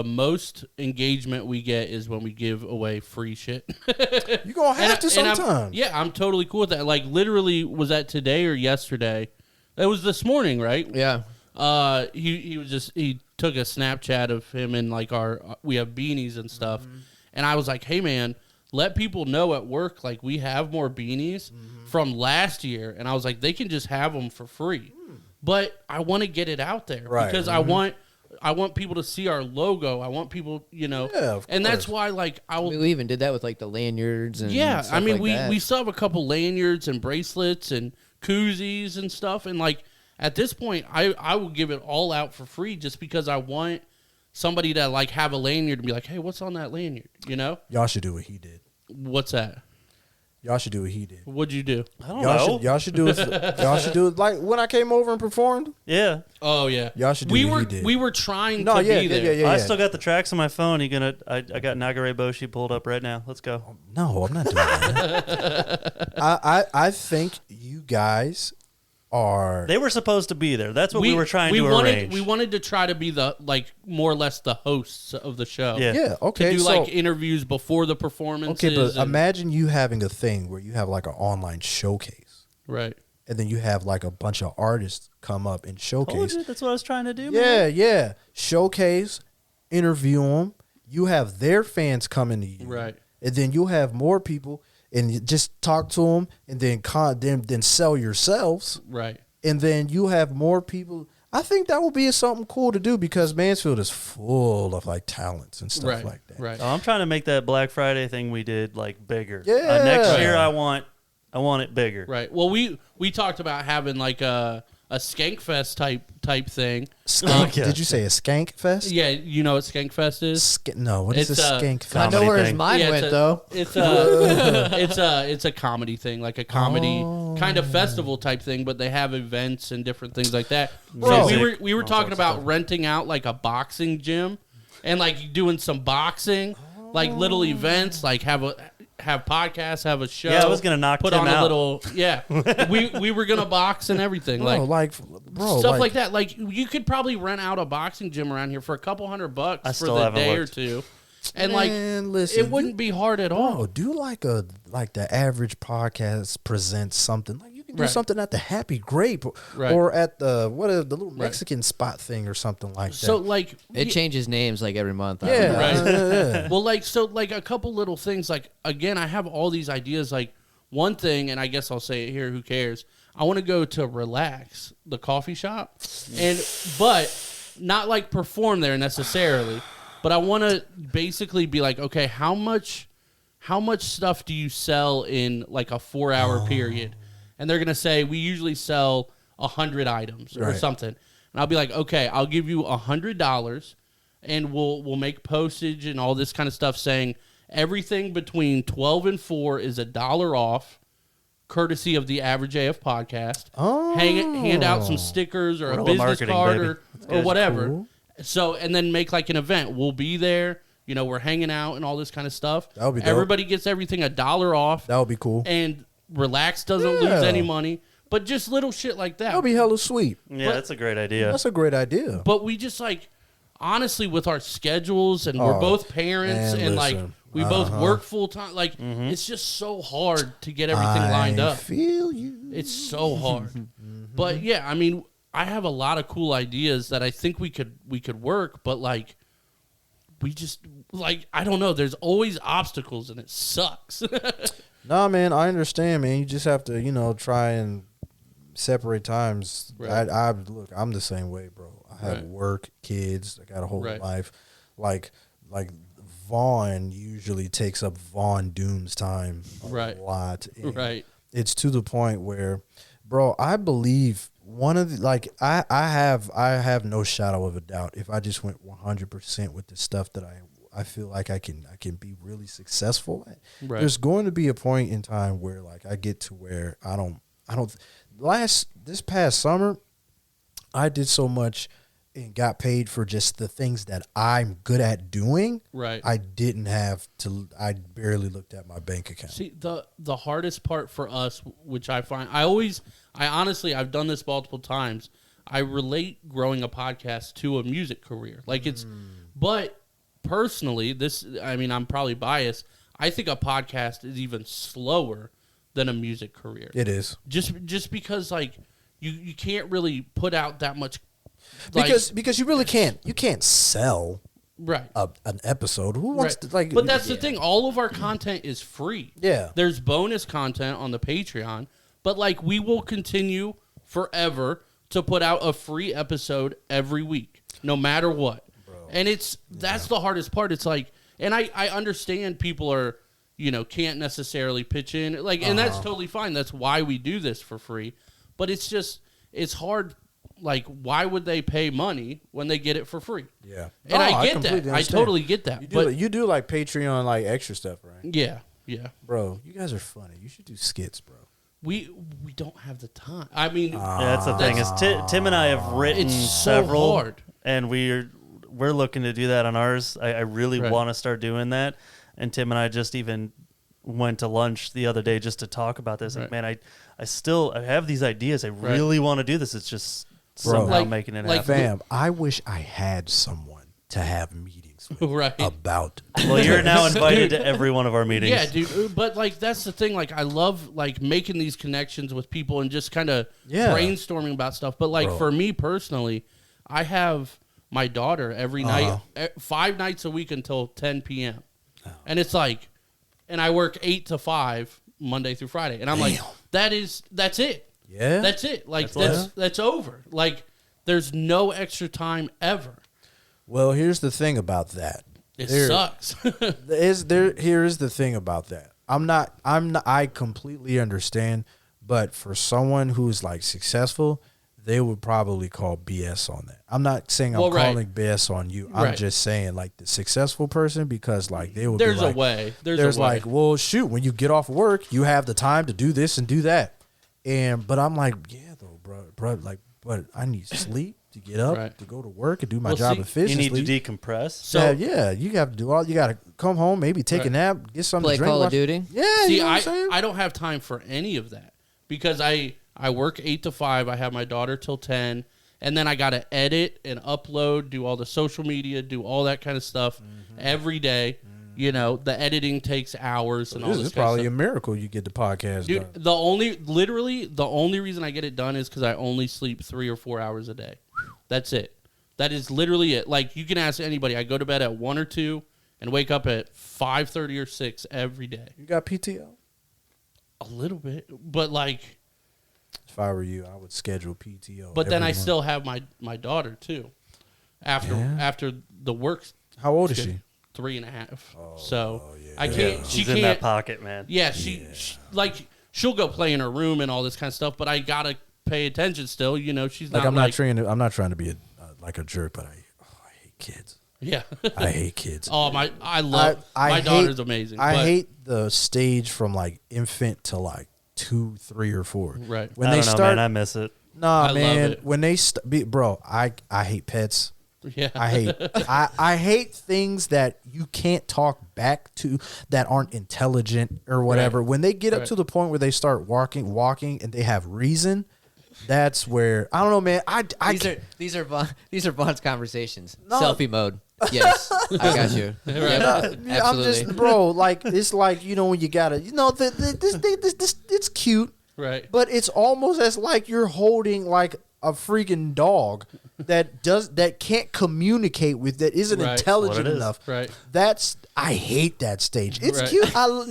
most engagement we get is when we give away free shit. You're gonna have to sometime. I'm totally cool with that. Like literally, was that today or yesterday? It was this morning, right? Yeah. He took a Snapchat of him and like we have beanies and stuff, and I was like, hey man, let people know at work like we have more beanies from last year, and I was like, they can just have them for free, but I want to get it out there because I want people to see our logo. I want people, and that's why like we even did that with like the lanyards and stuff I mean like we still have a couple lanyards and bracelets and koozies and stuff, and like at this point I will give it all out for free just because I want somebody to like have a lanyard and be like, hey, what's on that lanyard? Y'all should do what he did. What's that? Y'all should do what he did. What'd you do? I don't know. Y'all should do it. Y'all should do it like when I came over and performed. Yeah. Oh yeah. Y'all should do what he did. We were trying to be there. Yeah. I still got the tracks on my phone. I got Nagare Boshi pulled up right now. Let's go. No, I'm not doing that. I think you guys are. They were supposed to be there. That's what we were trying to arrange. We wanted to try to be the like more or less the hosts of the show. Yeah. Okay. To do like interviews before the performances. Okay, but imagine you having a thing where you have like an online showcase, right? And then you have like a bunch of artists come up and showcase. That's what I was trying to do. Yeah. Showcase, interview them. You have their fans coming to you, right? And then you'll have more people. And you just talk to them, and then sell yourselves, right? And then you have more people. I think that would be something cool to do because Mansfield is full of like talents and stuff like that. Right. I'm trying to make that Black Friday thing we did like bigger. Yeah. Next year I want it bigger. Right. Well, we talked about having like a Skankfest type thing. Did you say a Skank Fest? Yeah, you know what Skankfest is? No, what is a Skank Fest? I know where his thing. mind went though. It's a comedy thing, like a comedy kind of festival type thing, but they have events and different things like that. Bro. So we were talking about renting out like a boxing gym and like doing some boxing, like little events, like have podcasts, have a show. Yeah, I was gonna knock put Tim on out. a little. Yeah, we were gonna box and everything. Like bro, stuff like that. Like you could probably rent out a boxing gym around here for a couple $100 for still the haven't day looked. or two, and Man, listen, it wouldn't be hard at all. Bro, do like the average podcast presents something. Like you can do Right. something at the Happy Grape Right. or at the little Mexican spot thing or something like that. So like It changes names like every month. yeah, Right. yeah. Well, like, so, like, a couple little things. Like, again, I have all these ideas. Like, one thing, and I guess I'll say it here, who cares? I want to go to Relax, the coffee shop, but not, like, perform there necessarily. But I want to basically be like, okay, how much stuff do you sell in, like, a 4-hour period? And they're going to say, we usually sell 100 items or Right. something. And I'll be like, okay, I'll give you $100. And we'll make postage and all this kind of stuff saying everything between 12 and 4 is $1 off, courtesy of the Average AF podcast. Oh. Hand out some stickers or a Guerrilla business marketing, card baby. or good. whatever. Cool. So, and then make like an event. We'll be there. You know, we're hanging out and all this kind of stuff. That would be dope. Everybody gets everything $1 off. That would be cool. And Relax doesn't Yeah. lose any money. But just little shit like that. That would be hella sweet. Yeah, But- that's a great idea. That's a great idea. But we just like, honestly, with our schedules and we're Oh, both parents man, and like listen. we both work full time, like it's just so hard to get everything I lined up. feel you. It's so hard. But yeah, I mean, I have a lot of cool ideas that I think we could work, but like we just like I don't know. There's always obstacles and it sucks. Nah, man, I understand, man. You just have to, try and separate times. Right. I look, I'm the same way, bro. I have Right. work, kids. I got a whole Right. life. Like Vaughn usually takes up VaunDoom's time a Right. lot. And Right. It's to the point where, bro, I believe one of the I have no shadow of a doubt. If I just went 100% with the stuff that I feel like I can be really successful at. Right. There's going to be a point in time where like I get to where I don't this past summer I did so much and got paid for just the things that I'm good at doing. Right. I barely looked at my bank account. See, the hardest part for us, which I find, I've done this multiple times. I relate growing a podcast to a music career. Like but personally, I'm probably biased. I think a podcast is even slower than a music career. It is. Just because like you can't really put out that much. Like, Because you really can't. You can't sell right. an episode. Who wants Right. to like? But that's the thing. All of our content is free. Yeah. There's bonus content on the Patreon, but like we will continue forever to put out a free episode every week, no matter what. And that's the hardest part. It's like, and I understand people are, can't necessarily pitch in, like, and that's totally fine. That's why we do this for free. But it's hard. Like, why would they pay money when they get it for free? Yeah. And I get completely that. I understand. totally get that. You do like Patreon, like extra stuff, right? Yeah. Bro, you guys are funny. You should do skits, bro. We don't have the time. I mean, Yeah, that's the thing is Tim and I have written it's so several, hard. and we're looking to do that on ours. I really Right. want to start doing that, and Tim and I just even went to lunch the other day just to talk about this. Like, Right. man, I have these ideas. I really want to do this. It's just Bro. somehow Like- making it like happen. Fam, I wish I had someone to have meetings with Right. about. Well, you're now invited to every one of our meetings. Yeah, dude. But like that's the thing. Like I love like making these connections with people and just kind of Yeah. brainstorming about stuff. But like Bro. for me personally, I have my daughter every night, 5 nights a week until 10 p.m. And it's like, and I work 8 to 5 Monday through Friday, and I'm like, that's it. Yeah. That's it. Like That's that's over. Like there's no extra time ever. Well, here's the thing about that. It There- sucks. Here is the thing about that. I completely understand, but for someone who's like successful, they would probably call BS on that. I'm not saying I'm Well, right. calling BS on you. I'm Right. just saying like the successful person, because like they would There's be like, a way. There's a way. like, well, shoot, when you get off work, you have the time to do this and do that. But I'm like, yeah, though, bro, like, but I need sleep to get up, Right. to go to work and do my Well, job see, efficiently. You need to decompress. So yeah, you have to do all. You got to come home, maybe take a Right. nap, get something Play to drink. Call of watch- Duty. Yeah, see, you know what I'm saying? I don't have time for any of that because I I work 8 to 5. I have my daughter till 10. And then I got to edit and upload, do all the social media, do all that kind of stuff every day. You know, the editing takes hours and all this. This is probably a miracle you get the podcast done. The only reason I get it done is because I only sleep 3 or 4 hours a day. That's it. That is literally it. Like, you can ask anybody. I go to bed at 1 or 2 and wake up at 5:30 or 6 every day. You got PTO? A little bit, but like, if I were you, I would schedule PTO. But then I month. still have my daughter too. After the work. How old is she? 3.5. Oh, so yeah. I can't. She's She in can't. that pocket, man. Yeah, she like she'll go play in her room and all this kind of stuff. But I gotta pay attention still. You know, she's like not. I'm not trying to be like a jerk, but I hate kids. Yeah, I hate kids. Oh my! My daughter's amazing. I hate the stage from like infant to like 2, 3, or 4. Right. When I don't know, man. I miss it. Nah, I man. love it. When they bro, I hate pets. Yeah. I hate things that you can't talk back to that aren't intelligent or whatever. Right. When they get up to the point where they start walking and they have reason, that's where I don't know, man. These are Vaughn's conversations. No. Selfie mode. Yes, I got you. Yep, absolutely. I'm just, bro. Like it's like when you gotta, this it's cute, right? But it's almost as like you're holding like a freaking dog that can't communicate with, that isn't intelligent enough. Right. I hate that stage. It's cute. I love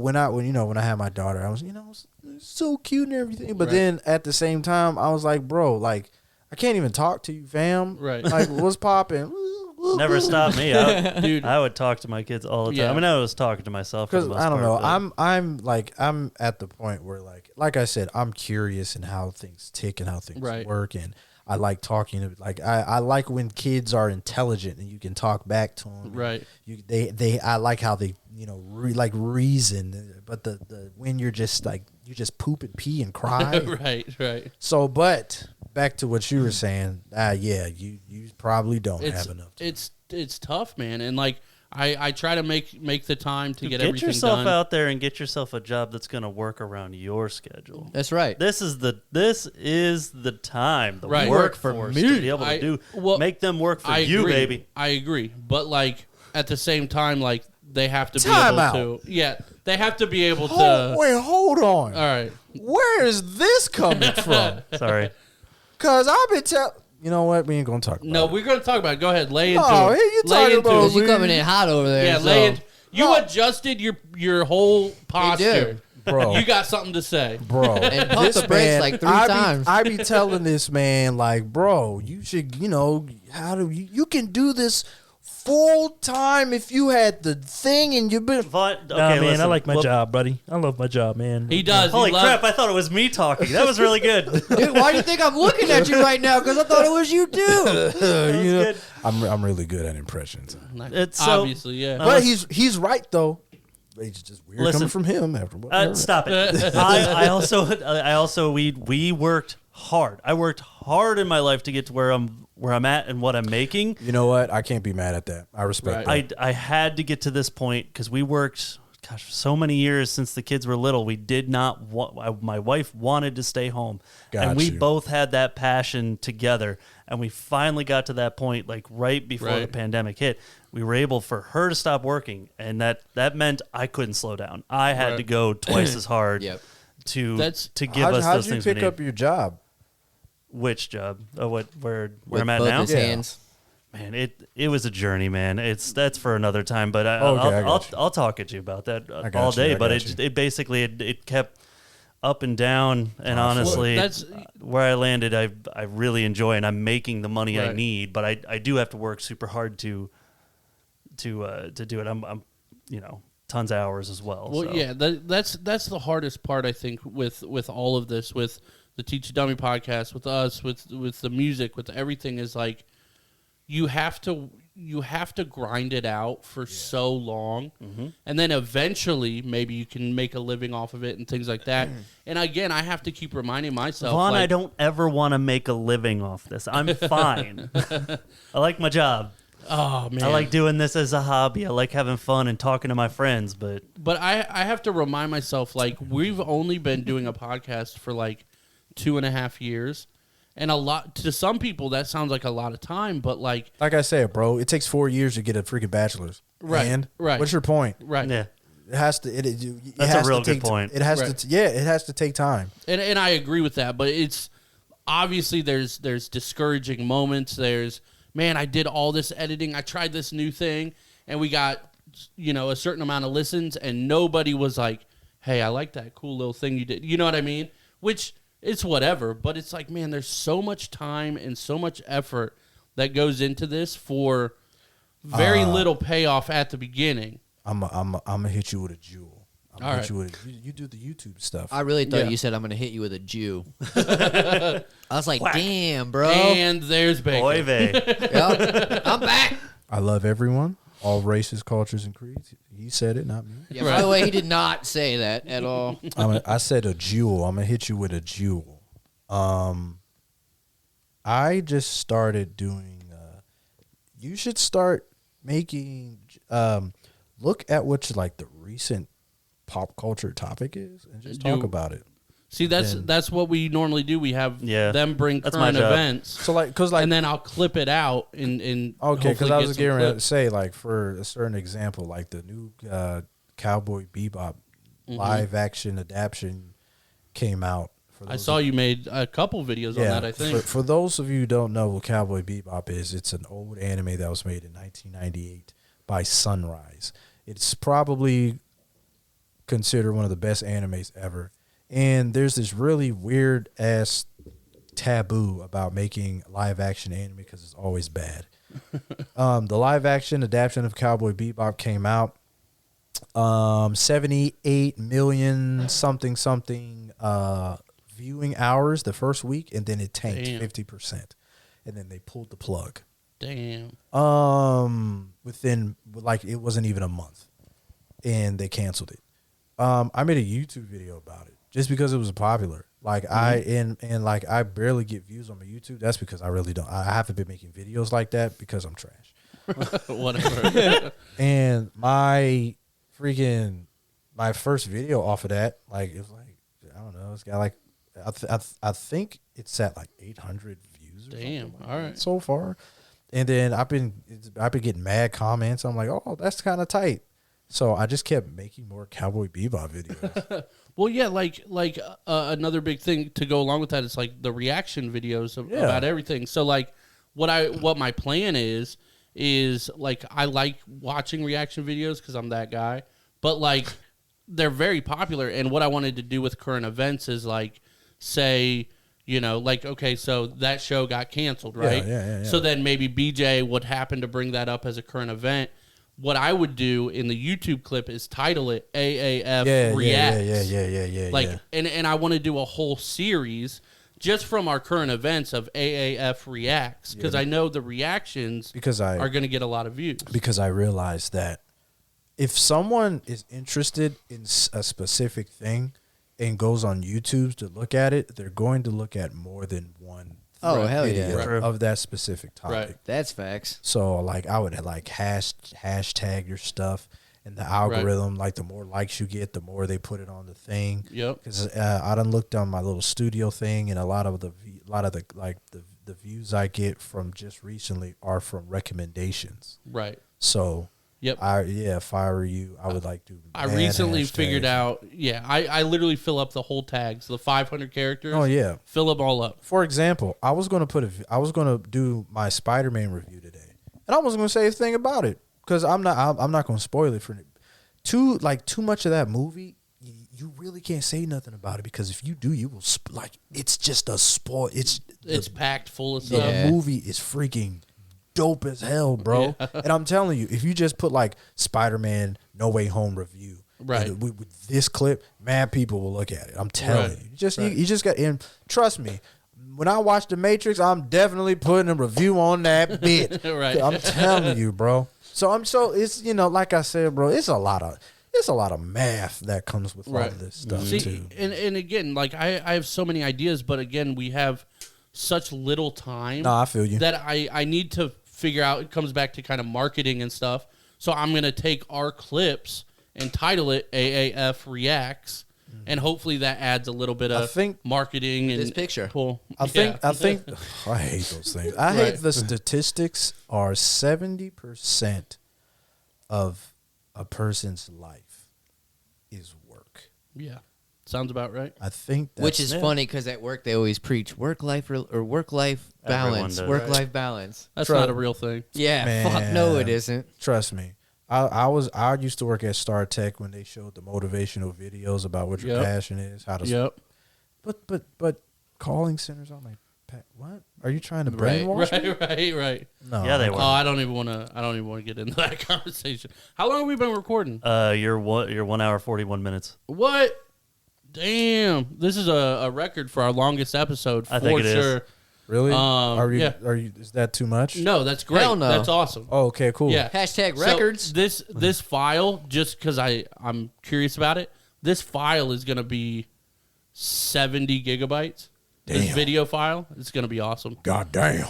when I had my daughter. I was so cute and everything. But then at the same time, I was like, bro, like I can't even talk to you, fam. Right. Like what's popping? Never stopped me. Dude, I would talk to my kids all the time. Yeah. I mean, I was talking to myself because I don't know. I'm at the point where like I said, I'm curious in how things tick and how things work, and I like talking. Like I like when kids are intelligent and you can talk back to them. Right. I like how they reason, but the when you're just like you just poop and pee and cry. Right. So, but back to what you were saying. You probably don't have enough time. It's tough, man, and like I try to make the time to get everything done. Get yourself out there and get yourself a job that's going to work around your schedule. That's right. This is the time, the workforce me to be able to make them work for you, baby. I agree, but like at the same time, like they have to time be able out. to. Yeah, they have to be able to. Wait, hold on. All right, where is this coming from? Sorry. Because I've been telling... You know what? We ain't going to talk about it. No, we're going to talk about it. Go ahead. Lay into it. No, you talking about... You coming in hot over there. Yeah, lay into... You adjusted your whole posture. Bro. You got something to say. Bro. And pump the brakes like 3 times. I be telling this man, like, bro, you should, you can do this full time if you had the thing and you've been... man, I like my job, buddy. I love my job, man. He does. Holy crap, I thought it was me talking. That was really good. Dude, why do you think I'm looking at you right now? Because I thought it was you too. Good. I'm really good at impressions. It's obviously, yeah. But he's right, though. It's just weird coming from him after what stop it. I also we worked hard. I worked hard in my life to get to where I'm at and what I'm making. You know what? I can't be mad at that. I respect that. I had to get to this point because we worked, so many years since the kids were little. We did not want, my wife wanted to stay home. And we both had that passion together. And we finally got to that point, like right before the pandemic hit. We were able for her to stop working. And that meant I couldn't slow down. I had to go twice as hard to give us those things we need. How'd you pick up your job? Which job? Where With I'm at both now? His hands. Man, it was a journey, man. That's for another time. But I'll talk at you about that all day. But it basically it kept up and down, and honestly, where I landed. I really enjoy, and I'm making the money I need. But I do have to work super hard to do it. I'm tons of hours as well. Well, so. yeah, that's the hardest part, I think, with all of this, with the Teach a Dummy podcast, with us, with the music, with everything, is like you have to grind it out for so long, and then eventually maybe you can make a living off of it and things like that. And again, I have to keep reminding myself, Vaughn, I don't ever want to make a living off this. I'm fine. I like my job. Oh man, I like doing this as a hobby. I like having fun and talking to my friends, but I have to remind myself, like, we've only been doing a podcast for like 2.5 years, and a lot to some people that sounds like a lot of time, but like I said, bro, it takes 4 years to get a freaking bachelor's. Right, And right. what's your point? right, yeah. It has to. It That's has a real to take good point. It has Right. to. Yeah, it has to take time. and I agree with that, but it's obviously there's discouraging moments. There's, man, I did all this editing, I tried this new thing, and we got a certain amount of listens, and nobody was like, hey, I like that cool little thing you did. You know what I mean? Which it's whatever, but it's like, man, there's so much time and so much effort that goes into this for very little payoff at the beginning. I'm gonna hit you with a jewel. I'm All gonna right. hit you with you do the YouTube stuff. I really thought Yeah. you said I'm gonna hit you with a Jew. I was like, damn, bro. And there's bacon. Oy vey. Yep. I'm back. I love everyone, all races, cultures, and creeds. He said it, not me. Yeah, by the way, he did not say that at all. I said a jewel. I'm gonna hit you with a jewel. I just started doing. You should start making. Look at what like the recent pop culture topic is, and just talk about it. See, that's Then- that's what we normally do. We have them bring That's my current job. events, So because and then I'll clip it out and okay, because hopefully I get was some getting ready to clips. say, like, for a certain example, like the new Cowboy Bebop live action adaptation came out. For I saw you made a couple videos on that, I think. For those of you who don't know what Cowboy Bebop is, it's an old anime that was made in 1998 by Sunrise. It's probably considered one of the best animes ever. And there's this really weird ass taboo about making live action anime because it's always bad. The live action adaptation of Cowboy Bebop came out. 78 million something viewing hours the first week, and then it tanked 50%, and then they pulled the plug. Damn. Within, like, it wasn't even a month, and they canceled it. I made a YouTube video about it just because it was popular. Like, like I barely get views on my YouTube. That's because I really don't. I haven't been making videos like that because I'm trash. Whatever. And my first video off of that, like, it was like, I don't know, it's got like, I think it's at like 800 views. Damn. Like All right. so far. And then I've been getting mad comments. I'm like, oh, that's kind of tight. So I just kept making more Cowboy Bebop videos. Well, yeah, like another big thing to go along with that is like the reaction videos about everything. So like what my plan is like I like watching reaction videos because I'm that guy. But like they're very popular, and what I wanted to do with current events is like say, like, okay, so that show got canceled, right? Yeah. So then maybe BJ would happen to bring that up as a current event. What I would do in the YouTube clip is title it AAF Reacts. Yeah. Like, and I want to do a whole series just from our current events of AAF Reacts, because I know the reactions are going to get a lot of views. Because I realized that if someone is interested in a specific thing and goes on YouTube to look at it, they're going to look at more than one Oh, hell video yeah. of that specific topic. Right. That's facts. So, like, I would like hashtag your stuff, and the algorithm, like, the more likes you get, the more they put it on the thing. Yep. Because I done looked on my little studio thing, and a lot of the views I get from just recently are from recommendations. Right. So, Yep. if I were you, I would like to. I recently hashtags. figured out, I literally fill up the whole tags, the 500 characters. Oh yeah. Fill them all up. For example, I was gonna do my Spider-Man review today, and I wasn't gonna say a thing about it because I'm not gonna spoil it for too much of that movie. You really can't say nothing about it because if you do, you will it's just a spoil. It's packed full of the stuff. movie is freaking dope as hell, bro. Yeah. And I'm telling you, if you just put like Spider-Man No Way Home review, Right. and with this clip, mad people will look at it. I'm telling you, you just got. And trust me, when I watch The Matrix, I'm definitely putting a review on that bit. Right. I'm telling you, bro. It's like I said, bro, it's a lot of math that comes with all of this stuff too. And again, like I have so many ideas, but again, we have such little time. No, I feel you. That I need to figure out. It comes back to kind of marketing and stuff. So I'm going to take our clips and title it AAF Reacts, and hopefully that adds a little bit of marketing and this picture. Cool. I think I hate those things. I hate the statistics are 70% of a person's life is work. Yeah. Sounds about right. I think that's Which is funny because at work they always preach work-life or work-life balance. does. Work-life balance. That's not a real thing. Yeah, Man. fuck no, it isn't. Trust me. I used to work at Star Tech when they showed the motivational videos about what your passion is, how to But calling centers on my what? Are you trying to brainwash me? Right. No. Yeah, they were. Oh, I don't even want to get into that conversation. How long have we been recording? You're 1 hour 41 minutes. What? Damn. This is a record for our longest episode for I think it is. sure. Really? Are you? Yeah. Is that too much? No, that's great. Hell no. That's awesome. Oh, okay, cool. Yeah. Hashtag So records. this file, just because I'm curious about it, this file is going to be 70 gigabytes. This Damn. video file, it's going to be awesome. God damn.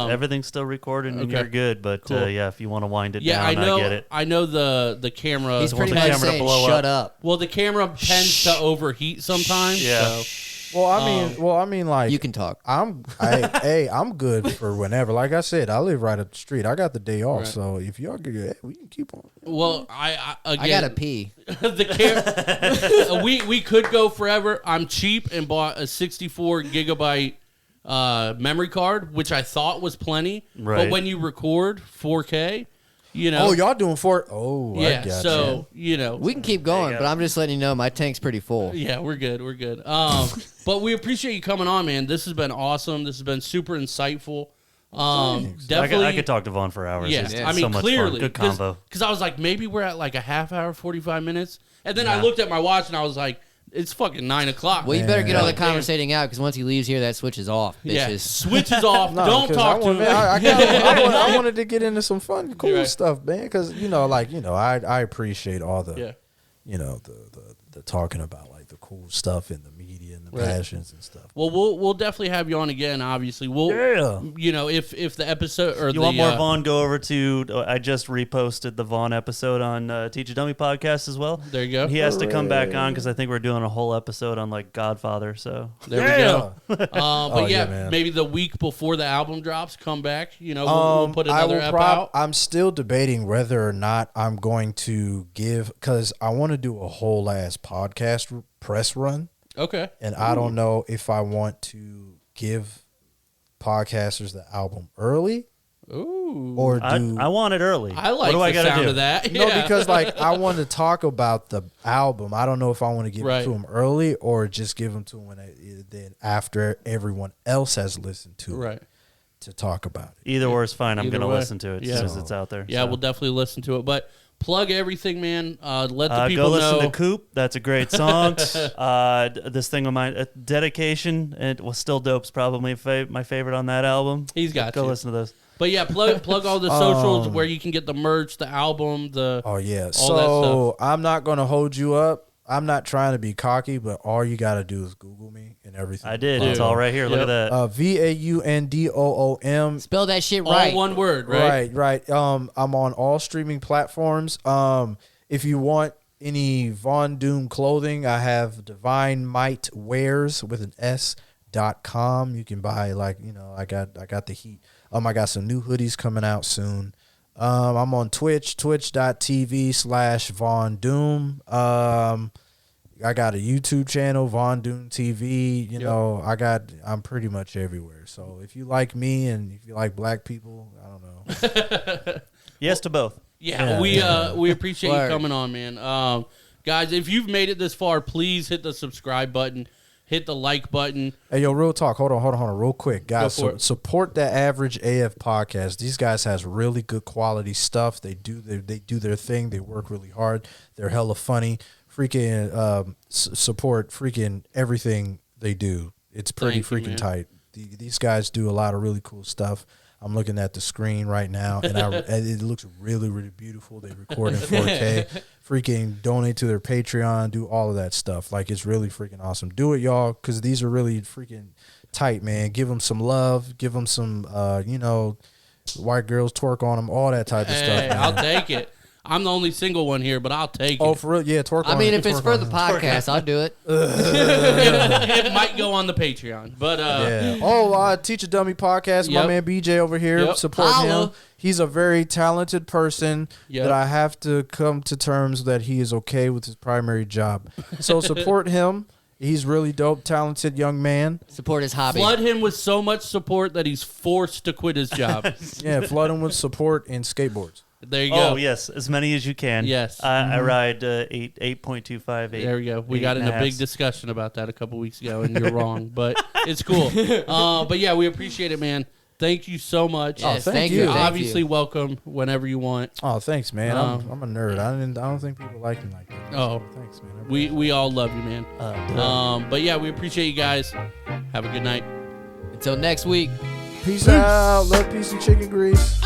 Everything's still recording and okay. you're good, but Cool. yeah, if you want to wind it Yeah, down, I know. I get it. I know the camera. He's pretty the much camera to saying, blow shut up. up. Well, the camera tends to overheat sometimes. Yeah. So. Well, I mean, like You can talk. I'm good for whenever. Like I said, I live right up the street. I got the day off, so if y'all get, we can keep on. Well, I I gotta pee. the we could go forever. I'm cheap and bought a 64 gigabyte memory card, which I thought was plenty. Right. But when you record 4K, you know. Oh, y'all doing for? Oh, yeah. I got So you know. We can keep going, but I'm just letting you know my tank's pretty full. Yeah, we're good. We're good. But we appreciate you coming on, man. This has been awesome. This has been super insightful. Definitely, I could talk to Vaughn for hours. Yeah, It's I mean, so much clearly, fun. Good combo. Because I was like, maybe we're at like a half hour, 45 minutes, and then I looked at my watch and I was like, it's fucking 9 o'clock. Well, you better get all the Damn. conversating out because once he leaves here, that switches off. Yeah, Bitches. switches off. No, Don't 'cause talk to him. I wanted to get into some fun, cool Right. stuff, man. Because I appreciate all the, Yeah. the talking about like the cool stuff in the media and the Right. passions and stuff. Well, we'll definitely have you on again. Obviously, we'll if the episode or You want more Vaughn? Go over to. I just reposted the Vaughn episode on Teach a Dummy podcast as well. There you go. He has to come back on because I think we're doing a whole episode on like Godfather. So There we go. But Oh, yeah, yeah, man. maybe the week before the album drops, come back. We'll put I another will ep out. I'm still debating whether or not I'm going to give, because I want to do a whole ass podcast press run. Okay. And I don't know if I want to give podcasters the album early Ooh. or do I want it early. I like what do I the gotta sound do? of that. no, Yeah. because like I want to talk about the album. I don't know if I want to give Right. it to them early or just give them to them then after everyone else has listened to Right. it to talk about it. Either or is fine. I'm Either going to way. listen to it Yeah. as soon as it's out there. Yeah, so. we'll definitely listen to it. But plug everything, man. Let the people go listen know. to Coop. That's a great song. This thing of mine, Dedication. It was still dope's probably my favorite on that album. He's got Go you. listen to those. But yeah, plug all the socials where you can get the merch, the album, the Oh yeah. all that So I'm not going to hold you up. I'm not trying to be cocky, but all you got to do is Google me and everything. I did. Dude. It's all right here. Look at that. VaunDoom. Spell that shit all right. one word, right? Right. I'm on all streaming platforms. If you want any VaunDoom clothing, I have Divine Might Wears with an S.com. You can buy I got the heat. I got some new hoodies coming out soon. I'm on Twitch, twitch.tv/VaunDoom. I got a YouTube channel, VaunDoom TV. I'm pretty much everywhere. So if you like me and if you like black people, I don't know. Yes to both. Yeah, we appreciate you coming on, man. Guys, if you've made it this far, please hit the subscribe button, hit the like button. Hey, yo, real talk. Hold on, real quick, guys. Go for it. Support the Average AF podcast. These guys has really good quality stuff. They do their thing. They work really hard. They're hella funny. Freaking support freaking everything they do. It's pretty Thank you, freaking man. tight. These guys do a lot of really cool stuff. I'm looking at the screen right now, and it looks really, really beautiful. They record in 4K. Freaking donate to their Patreon. Do all of that stuff. Like, it's really freaking awesome. Do it, y'all, because these are really freaking tight, man. Give them some love. Give them some, White girls twerk on them, all that type of stuff. Hey, Man. I'll take it. I'm the only single one here, but I'll take Oh, it. for real? Yeah, twerk on I mean, him. if it's Twerk for on the him. podcast, I'll do it. It might go on the Patreon, but Yeah. Oh, Teach a Dummy podcast. My Yep. man BJ over here. Yep. Support Holla. him. He's a very talented person Yep. that I have to come to terms that he is okay with his primary job. So support him. He's really dope, talented young man. Support his hobby. flood him with so much support that he's forced to quit his job. Yeah, flood him with support and skateboards. There you go. Oh yes, as many as you can. Yes. I ride 8.25. There we go. We got in a big discussion about that a couple weeks ago, and you're wrong, but it's cool. But yeah, we appreciate it, man. Thank you so much. Yes, thank you. you. Thank Obviously, you. welcome whenever you want. Oh, thanks, man. I'm a nerd. I don't think people like me like that. Oh. Thanks, man. We all love you, man. But yeah, we appreciate you guys. Have a good night. Until next week. Peace out. Love, peace, and chicken grease.